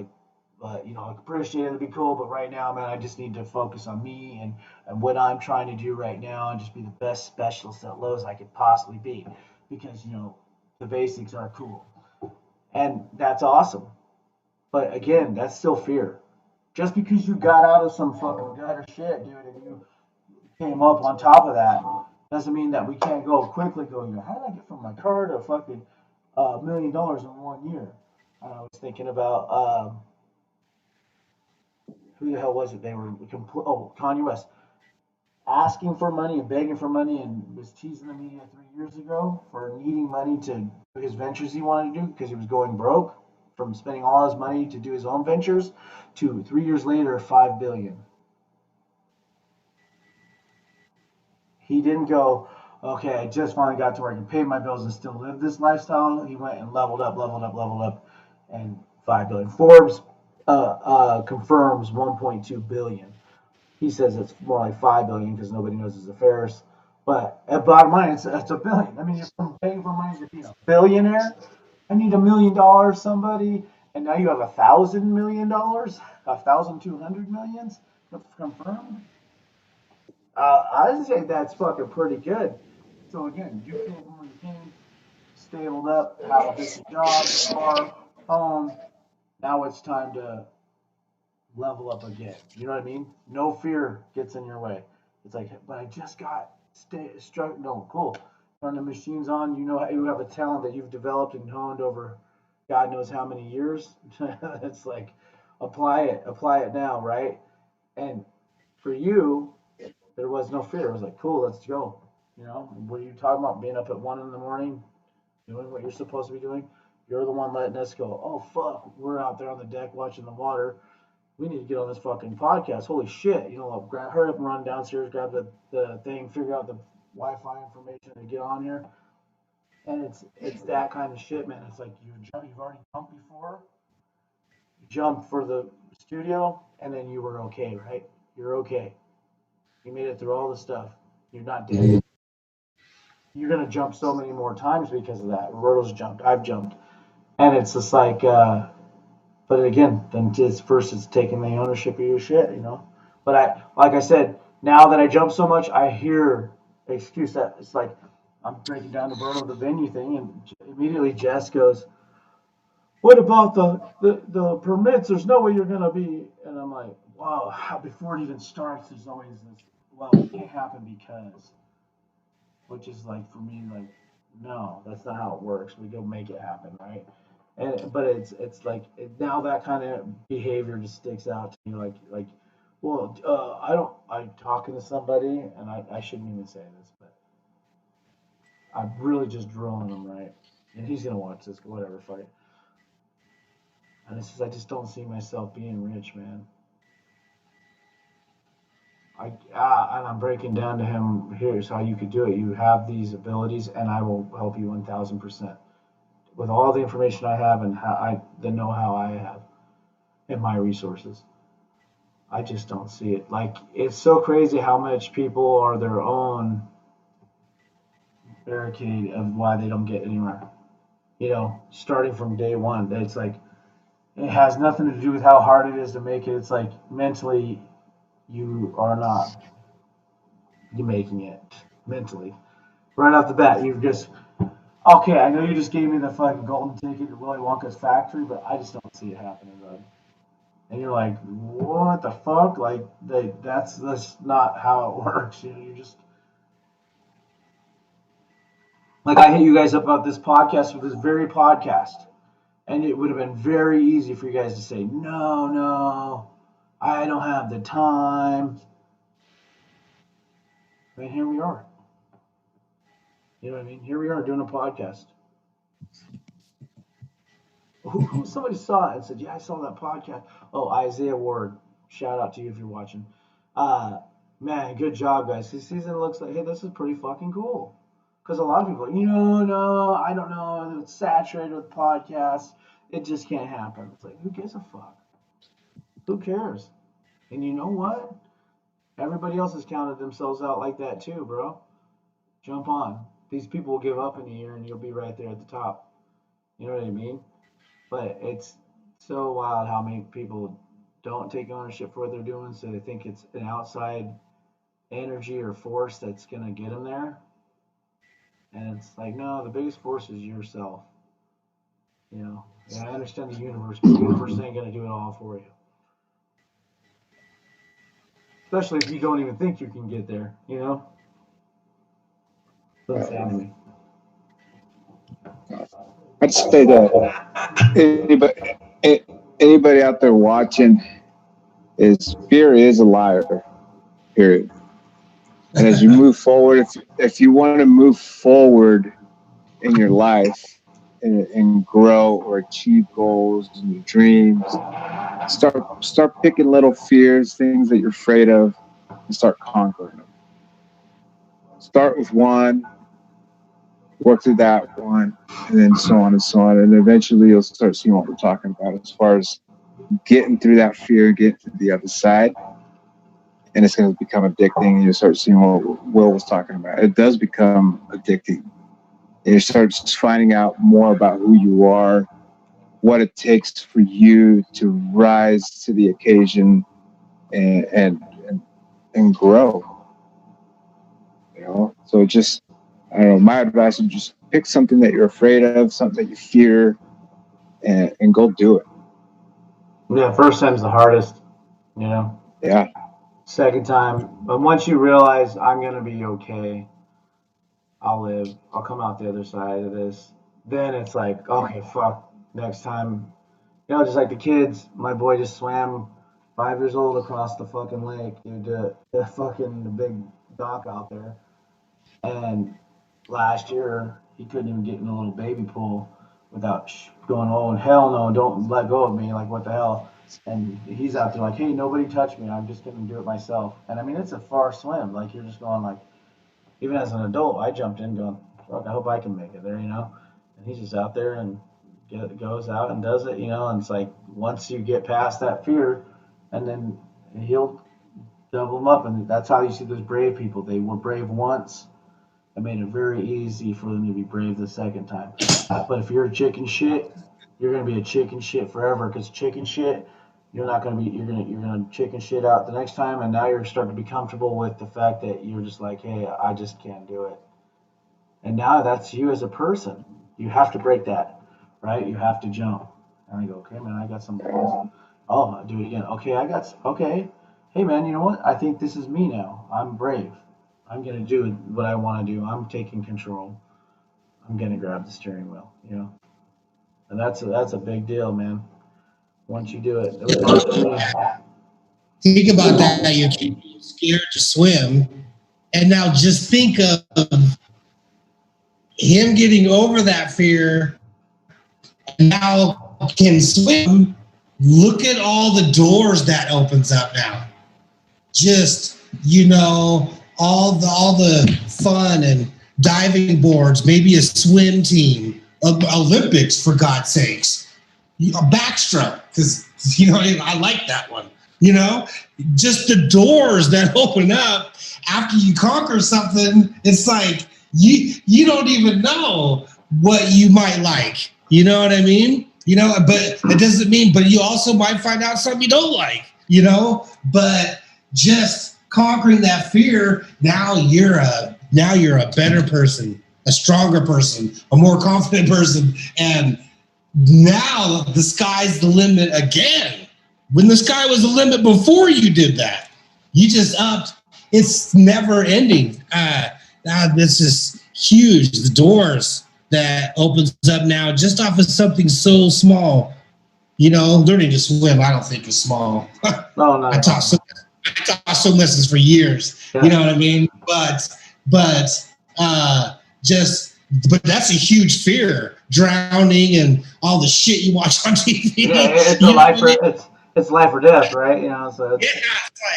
But I appreciate it. It'd be cool. But right now, man, I just need to focus on me and what I'm trying to do right now and just be the best specialist at Lowe's I could possibly be. Because, the basics are cool. And that's awesome. But again, that's still fear. Just because you got out of some fucking gutter shit, dude, and you came up on top of that, doesn't mean that we can't go quickly going, how did I get from my car to fucking $1 million in 1 year? And I was thinking about, who the hell was it? They were, Kanye West, asking for money and begging for money and was teasing the media 3 years ago for needing money to do his ventures he wanted to do because he was going broke from spending all his money to do his own ventures to 3 years later, 5 billion. He didn't go, okay, I just finally got to where I can pay my bills and still live this lifestyle. He went and leveled up, and 5 billion. Forbes confirms 1.2 billion. He says it's more like 5 billion because nobody knows his affairs. But at bottom line, it's a billion. I mean, you're from paying for money to be a billionaire. I need $1 million, somebody, and now you have $1,000 million, 1,200 millions confirmed. I'd say that's fucking pretty good. So again, you came from where you came, stable up, have a decent job, car, home. Now it's time to level up again. You know what I mean? No fear gets in your way. It's like, but I just got struck. No, cool. Turn the machines on. You have a talent that you've developed and honed over God knows how many years. It's like, apply it now, right? And for you, there was no fear. It was like, cool, let's go. What are you talking about? Being up at 1 a.m, doing what you're supposed to be doing. You're the one letting us go. Oh fuck, we're out there on the deck watching the water. We need to get on this fucking podcast. Holy shit! Hurry up and run downstairs, grab the thing, figure out the Wi-Fi information, and get on here. And it's that kind of shit, man. It's like you've already jumped before. You jumped for the studio, and then you were okay, right? You're okay. You made it through all the stuff. You're not dead. You're gonna jump so many more times because of that. Roberto's jumped. I've jumped, and it's just like. But again, then it's taking the ownership of your shit. But like I said, now that I jump so much, I hear the excuse that it's like I'm breaking down the venue thing, and immediately Jess goes, "What about the permits? There's no way you're gonna be." And I'm like, "Wow!" Before it even starts, there's always this. Well, it can't happen because, which is like for me, like, no, that's not how it works. We go make it happen, right? But it's like now that kind of behavior just sticks out to me. Well, I'm talking to somebody, and I shouldn't even say this, but I'm really just drilling him, right? And he's gonna watch this, whatever fight. And it's just I just don't see myself being rich, man. And I'm breaking down to him. Here's how you could do it. You have these abilities, and I will help you 1,000% with all the information I have and the know-how I have and my resources. I just don't see it. Like it's so crazy how much people are their own barricade of why they don't get anywhere. Starting from day one, it's like it has nothing to do with how hard it is to make it. It's like mentally, you are not you making it mentally right off the bat. You've just okay. I know you just gave me the fucking golden ticket to Willy Wonka's factory, but I just don't see it happening, bud. And you're like, what the fuck? Like, that's not how it works. You're just Like I hit you guys up about this podcast for this very podcast. And it would have been very easy for you guys to say, no, I don't have the time. And here we are. You know what I mean? Here we are doing a podcast. Somebody saw it and said, yeah, I saw that podcast. Oh, Isaiah Ward. Shout out to you if you're watching. Man, good job, guys. This season looks like, hey, this is pretty fucking cool. Because a lot of people are, no, I don't know. It's saturated with podcasts. It just can't happen. It's like, who gives a fuck? Who cares? And you know what? Everybody else has counted themselves out like that too, bro. Jump on. These people will give up in a year and you'll be right there at the top. You know what I mean? But it's so wild how many people don't take ownership for what they're doing, so they think it's an outside energy or force that's going to get them there. And it's like, no, the biggest force is yourself. You know, and I understand the universe, but the universe ain't going to do it all for you. Especially if you don't even think you can get there, you know? Don't say to me. I'd say that anybody out there watching fear is a liar, period. And as you move forward, if you want to move forward in your life and grow or achieve goals and your dreams, start picking little fears, things that you're afraid of, and start conquering them. Start with one, work through that one, and then so on and so on. And eventually you'll start seeing what we're talking about as far as getting through that fear, getting to the other side. And it's going to become addicting. And you start seeing what Will was talking about. It does become addicting. And you start finding out more about who you are, what it takes for you to rise to the occasion and grow. You know, so just, I don't know, my advice is just pick something that you're afraid of, something that you fear, and go do it. Yeah, first time's the hardest, you know? Yeah. Second time, but once you realize I'm going to be okay, I'll live, I'll come out the other side of this, then it's like, okay, fuck, next time. You know, just like the kids, my boy just swam 5 years old across the fucking lake, dude, the big dock out there. And last year, he couldn't even get in a little baby pool without going, oh, hell no, don't let go of me, like, what the hell? And he's out there like, hey, nobody touch me, I'm just going to do it myself. And I mean, it's a far swim, like, you're just going like, even as an adult, I jumped in going, fuck, I hope I can make it there, you know? And he's just out there and goes out and does it, you know? And it's like, once you get past that fear, and then he'll double them up. And that's how you see those brave people. They were brave once. It made it very easy for them to be brave the second time. But if you're a chicken shit, you're going to be a chicken shit forever, because chicken shit, you're going to chicken shit out the next time, and now you're starting to be comfortable with the fact that you're just like, hey, I just can't do it. And now that's you as a person. You have to break that, right? You have to jump. And I go, okay, man, I got some balls. Oh, I'll do it again. Okay. Hey, man, you know what? I think this is me now. I'm brave. I'm going to do what I want to do. I'm taking control. I'm going to grab the steering wheel, you know? And that's a big deal, man. Once you do it. Think about that. You're scared to swim. And now just think of him getting over that fear and now can swim. Look at all the doors that opens up now. Just, you know, all the fun and diving boards, maybe a swim team, Olympics, for God's sakes, a backstroke, because, you know, I like that one. You know, just the doors that open up after you conquer something. It's like you don't even know what you might like. You know what I mean? You know, but it doesn't mean, but you also might find out something you don't like, you know, but just conquering that fear, now you're a better person, a stronger person, a more confident person. And now the sky's the limit again. When the sky was the limit before you did that, you just upped. It's never ending. This is huge. The doors that opens up now just off of something so small. You know, learning to swim, I don't think is small. No, no. I taught swim lessons for years. Yeah. You know what I mean? But that's a huge fear. Drowning and all the shit you watch on TV. Yeah, it's a life or it's life or death, right? You know, so it's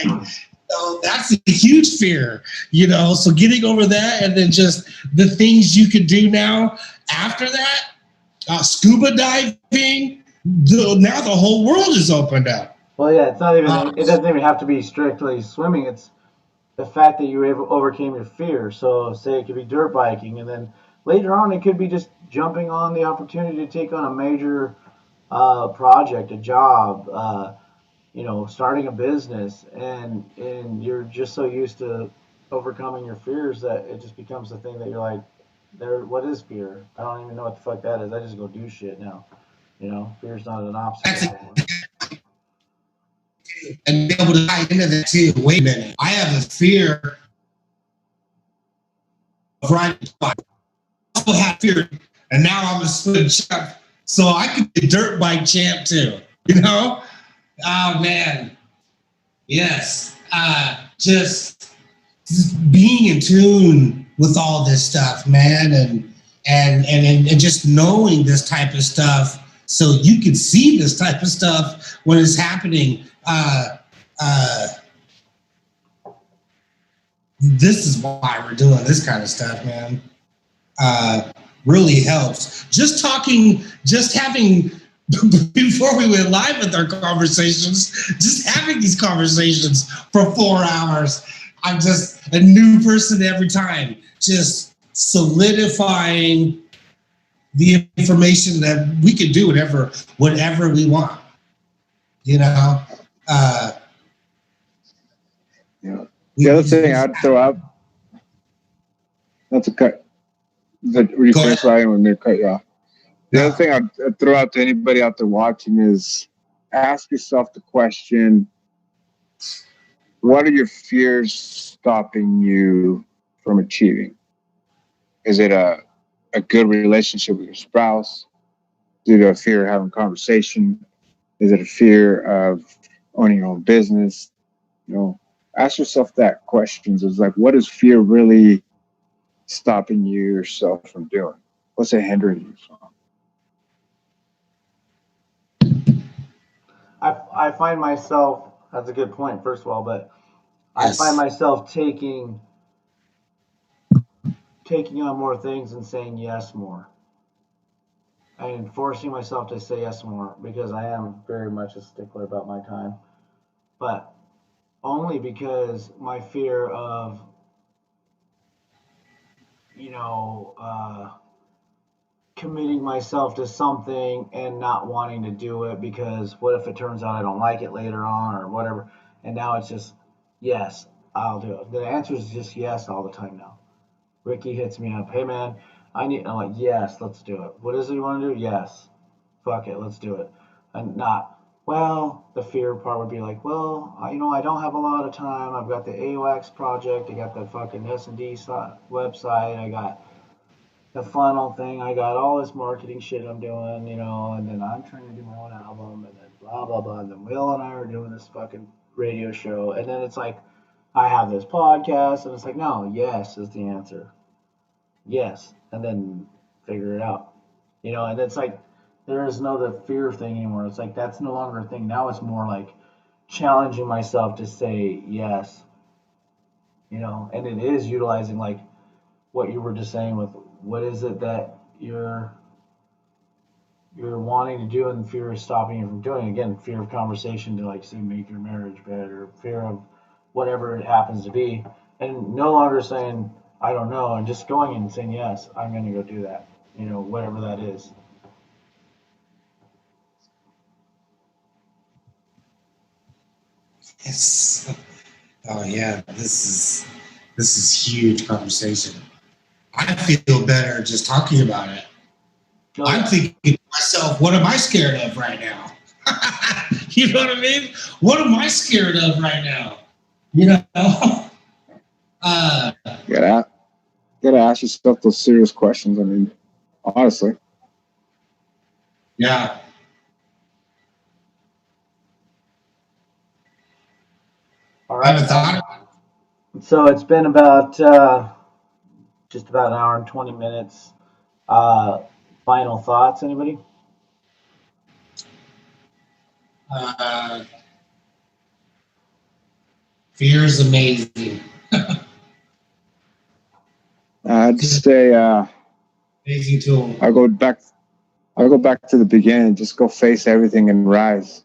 like, so that's a huge fear, you know. So getting over that, and then just the things you can do now after that, scuba diving. Now the whole world is opened up. Well, yeah, it's not even. It doesn't even have to be strictly swimming. It's the fact that you overcame your fear. So, say it could be dirt biking, and then later on, it could be just jumping on the opportunity to take on a major project, a job. You know, starting a business, and you're just so used to overcoming your fears that it just becomes the thing that you're like, what is fear? I don't even know what the fuck that is. I just go do shit now. You know, fear's not an obstacle anymore. And be able to tie into that too. Wait a minute, I have a fear of riding a bike. I also have fear, and now I'm a swim champ, so I could be a dirt bike champ too. You know. Oh man, yes. Just being in tune with all this stuff, man, and just knowing this type of stuff, so you can see this type of stuff when it's happening. This is why we're doing this kind of stuff, man. Really helps. Just having. Before we went live with our conversations, just having these conversations for 4 hours, I'm just a new person every time, just solidifying the information that we can do whatever we want, you know? Yeah. The other thing I'd throw out, not to cut, were you finished? I didn't want me to cut you off. The other thing I'd throw out to anybody out there watching is ask yourself the question, what are your fears stopping you from achieving? Is it a good relationship with your spouse? Is it a fear of having a conversation? Is it a fear of owning your own business? You know, ask yourself that question. It's like, what is fear really stopping you yourself from doing? What's it hindering you from? I find myself, that's a good point, first of all, but yes. I find myself taking on more things and saying yes more. And forcing myself to say yes more, because I am very much a stickler about my time. But only because my fear of, committing myself to something and not wanting to do it because what if it turns out I don't like it later on or whatever. And now it's just, yes, I'll do it. The answer is just yes all the time now. Ricky hits me up, hey man, I'm like, yes, let's do it. What is it you want to do? Yes. Fuck it, let's do it. And not, well, the fear part would be like, well, I don't have a lot of time. I've got the AWACS project. I got the fucking S&D website. I got the funnel thing. I got all this marketing shit I'm doing, and then I'm trying to do my own album, and then blah, blah, blah. And then Will and I are doing this fucking radio show. And then it's like, I have this podcast, and it's like, no, yes is the answer. Yes. And then figure it out. And it's like, there is no the fear thing anymore. It's like, that's no longer a thing. Now it's more like challenging myself to say yes, and it is utilizing like what you were just saying with what is it that you're wanting to do and fear is stopping you from doing. Again, fear of conversation to like say make your marriage better, fear of whatever it happens to be, and no longer saying I don't know and just going and saying yes, I'm going to go do that, whatever that is. Yes. Oh yeah, this is huge conversation. I feel better just talking about it. Oh, I'm thinking to myself, what am I scared of right now? You know what I mean? What am I scared of right now? Get out. gotta ask yourself those serious questions. I mean, honestly. Yeah. All I haven't right. thought. So it's been about just about an hour and 20 minutes. Final thoughts, anybody? Uh, Fear is amazing. I'd say Amazing tool. I'll go back. I'll go back to the beginning. Just go face everything and rise.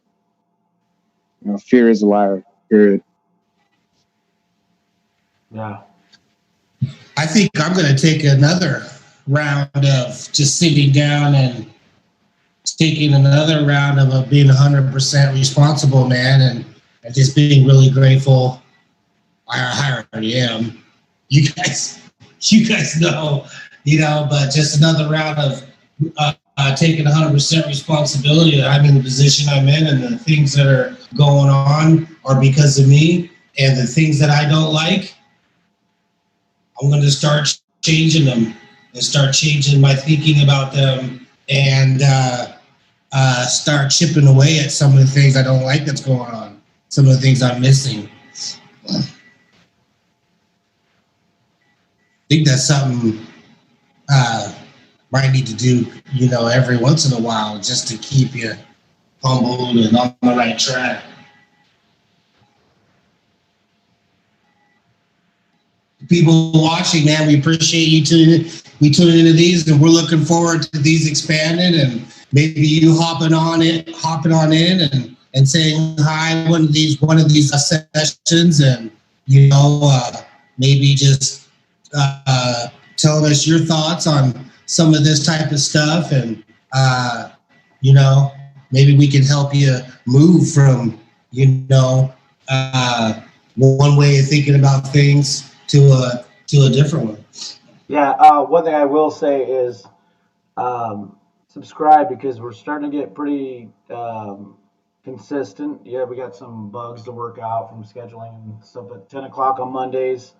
You know, fear is a liar. Period. Yeah. I think I'm going to take another round of just sitting down and taking another round of being 100% responsible, man, and just being really grateful. I already am. You guys know, but just another round of taking 100% responsibility that I'm in the position I'm in, and the things that are going on are because of me, and the things that I don't like, I'm going to start changing them and start changing my thinking about them, and start chipping away at some of the things I don't like that's going on, some of the things I'm missing. I think that's something might need to do, every once in a while, just to keep you humbled and on the right track. People watching, man, we appreciate you tuning in. We tuning into these, and we're looking forward to these expanding, and maybe you hopping on in, and saying hi one of these sessions, and maybe just telling us your thoughts on some of this type of stuff, and you know maybe we can help you move from one way of thinking about things to a different one. Yeah. One thing I will say is subscribe, because we're starting to get pretty consistent. Yeah, we got some bugs to work out from scheduling and stuff. At 10 o'clock on Mondays.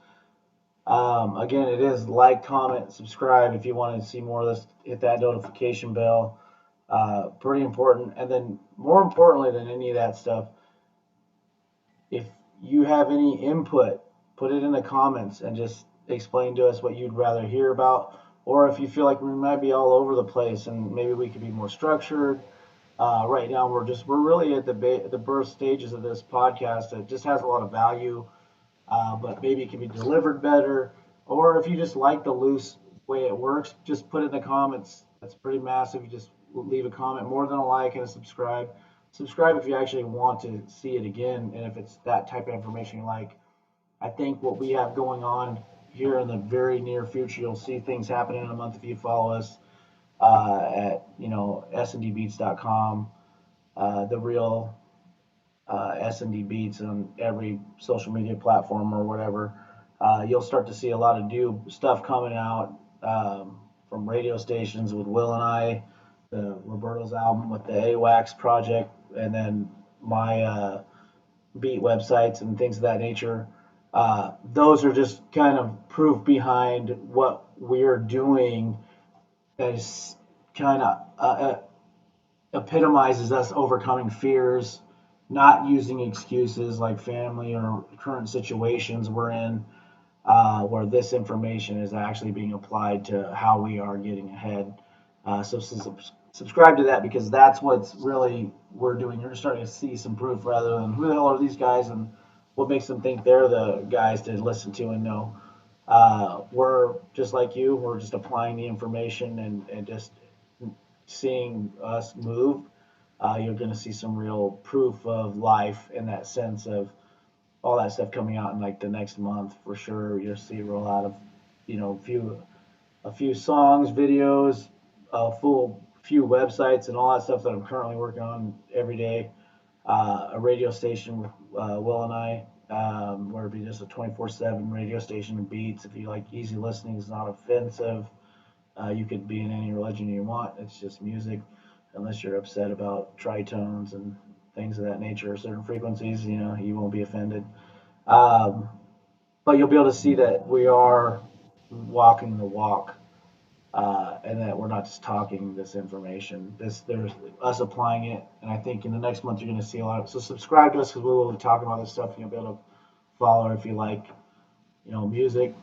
Again, it is like, comment, subscribe. If you want to see more of this, hit that notification bell. Pretty important. And then, more importantly than any of that stuff, if you have any input, put it in the comments and just explain to us what you'd rather hear about. Or if you feel like we might be all over the place and maybe we could be more structured. Right now, we're really at the birth stages of this podcast. It just has a lot of value, but maybe it can be delivered better. Or if you just like the loose way it works, just put it in the comments. That's pretty massive. You just leave a comment, more than a like and a subscribe. Subscribe if you actually want to see it again, and if it's that type of information you like. I think what we have going on here in the very near future, you'll see things happening in a month if you follow us at sndbeats.com, the real S&D Beats on every social media platform or whatever. You'll start to see a lot of new stuff coming out from radio stations with Will and I, the Roberto's album with the AWACS project, and then my beat websites and things of that nature. Those are just kind of proof behind what we're doing that is kind of epitomizes us overcoming fears, not using excuses like family or current situations we're in, where this information is actually being applied to how we are getting ahead. Subscribe to that, because that's what's really we're doing. You're starting to see some proof, rather than who the hell are these guys and what makes them think they're the guys to listen to and know. We're just like you. We're just applying the information and just seeing us move. You're going to see some real proof of life in that sense of all that stuff coming out in like the next month for sure. You'll see a roll out of, a few songs, videos, a full few websites, and all that stuff that I'm currently working on every day. A radio station with Will and I, where it'd be just a 24/7 radio station of beats. If you like easy listening, it's not offensive. You could be in any religion you want. It's just music, unless you're upset about tritones and things of that nature, certain frequencies. You won't be offended. Um, but you'll be able to see that we are walking the walk, and that we're not just talking this information. There's us applying it, and I think in the next month you're going to see a lot of. So subscribe to us because we will be talking about this stuff. You'll be able to follow if you like, music.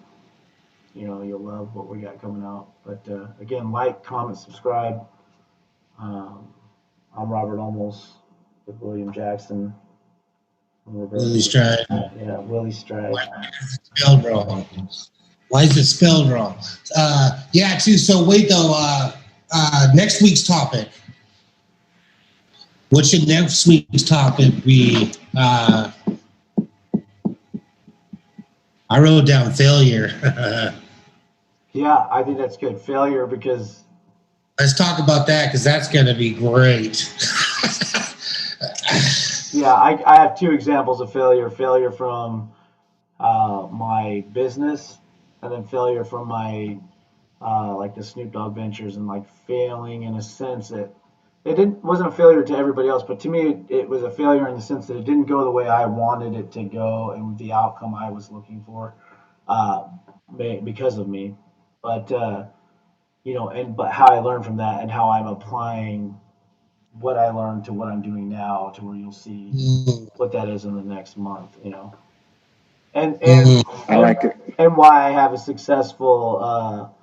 You'll love what we got coming out. But again, like, comment, subscribe. Um, I'm Robert Olmos with William Jackson. Willie Stride. Yeah, Willie Stride. Spelled wrong. Why is it spelled wrong? Yeah, too. So wait though. Next week's topic. What should next week's topic be? I wrote down failure. Yeah, I think that's good. Failure, because let's talk about that because that's going to be great. Yeah, I have two examples of failure. Failure from my business, and then failure from my like the Snoop Dogg ventures, and like failing in a sense that wasn't a failure to everybody else, but to me it was a failure in the sense that it didn't go the way I wanted it to go and the outcome I was looking for uh, because of me. But but how I learned from that and how I'm applying what I learned to what I'm doing now, to where you'll see what that is in the next month. And I like it. and why I have a successful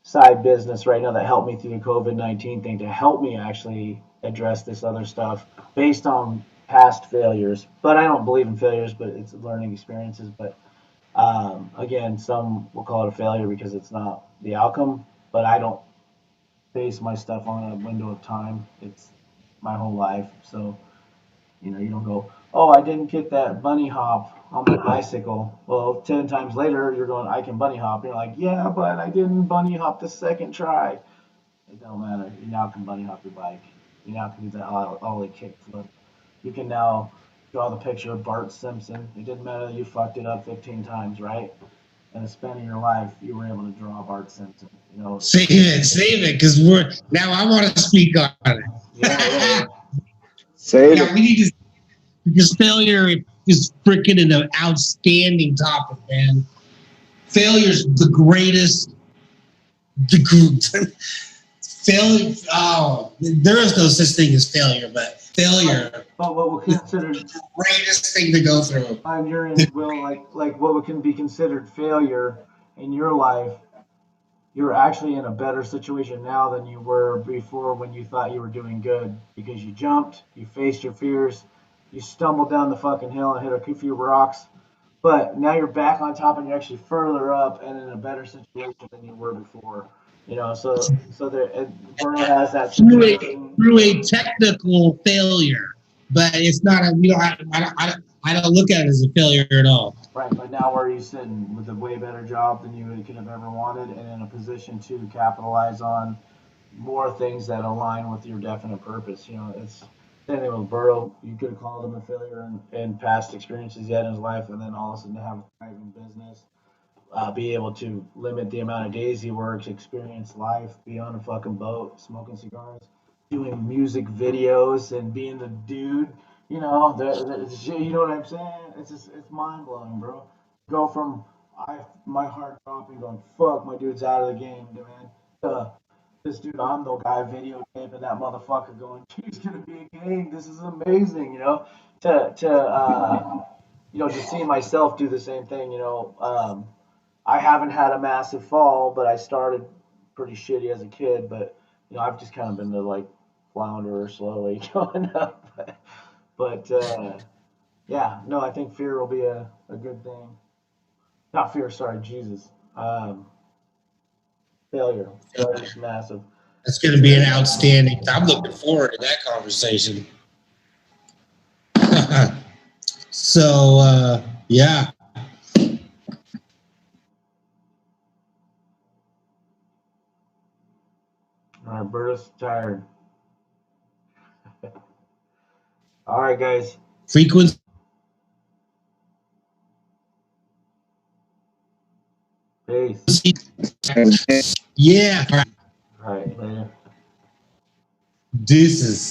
side business right now that helped me through the COVID-19 thing, to help me actually address this other stuff based on past failures. But I don't believe in failures, but it's learning experiences. But again, some will call it a failure because it's not the outcome, but I don't base my stuff on a window of time. It's my whole life. So, you don't go, oh, I didn't get that bunny hop on my bicycle. Well, 10 times later, you're going, I can bunny hop. You're like, yeah, but I didn't bunny hop the second try. It don't matter. You now can bunny hop your bike. You now can do the ollie kick flip. You can now draw the picture of Bart Simpson. It didn't matter that you fucked it up 15 times, right? In the span of your life, you were able to draw Bart Simpson. Save it, because I want to speak on it. Yeah. Save Yeah, it. we need to, because failure is freaking an outstanding topic, man. Failure's the greatest. Failure. Oh, there is no such thing as failure, but failure. But what we consider the greatest thing to go through. on your end, Will, like what can be considered failure in your life, you're actually in a better situation now than you were before, when you thought you were doing good, because you jumped, you faced your fears, you stumbled down the fucking hill and hit a few rocks, but now you're back on top and you're actually further up and in a better situation than you were before. So there, Burrow has that situation. Through a technical failure, but it's not a. I don't look at it as a failure at all. Right, but now where he's sitting with a way better job than you could have ever wanted, and in a position to capitalize on more things that align with your definite purpose. It's same thing with Burrow. You could have called him a failure in past experiences he had in his life, and then all of a sudden to have a thriving business, be able to limit the amount of days he works, experience life, be on a fucking boat, smoking cigars, doing music videos, and being the dude. You know what I'm saying? It's mind blowing, bro. Go from my heart dropping, going fuck, my dude's out of the game, man. This dude, I'm the guy videotaping that motherfucker, going, dude's gonna be a game. This is amazing, just seeing myself do the same thing. I haven't had a massive fall, but I started pretty shitty as a kid. But I've just kind of been the like flounder slowly going up. But yeah, no, I think fear will be a good thing. Not fear, sorry, Jesus. Failure. Failure is massive. It's going to be an outstanding. I'm looking forward to that conversation. So, yeah. All right, Berta's tired. All right, guys. Frequency. Peace. Yeah. All right, later. Deuces.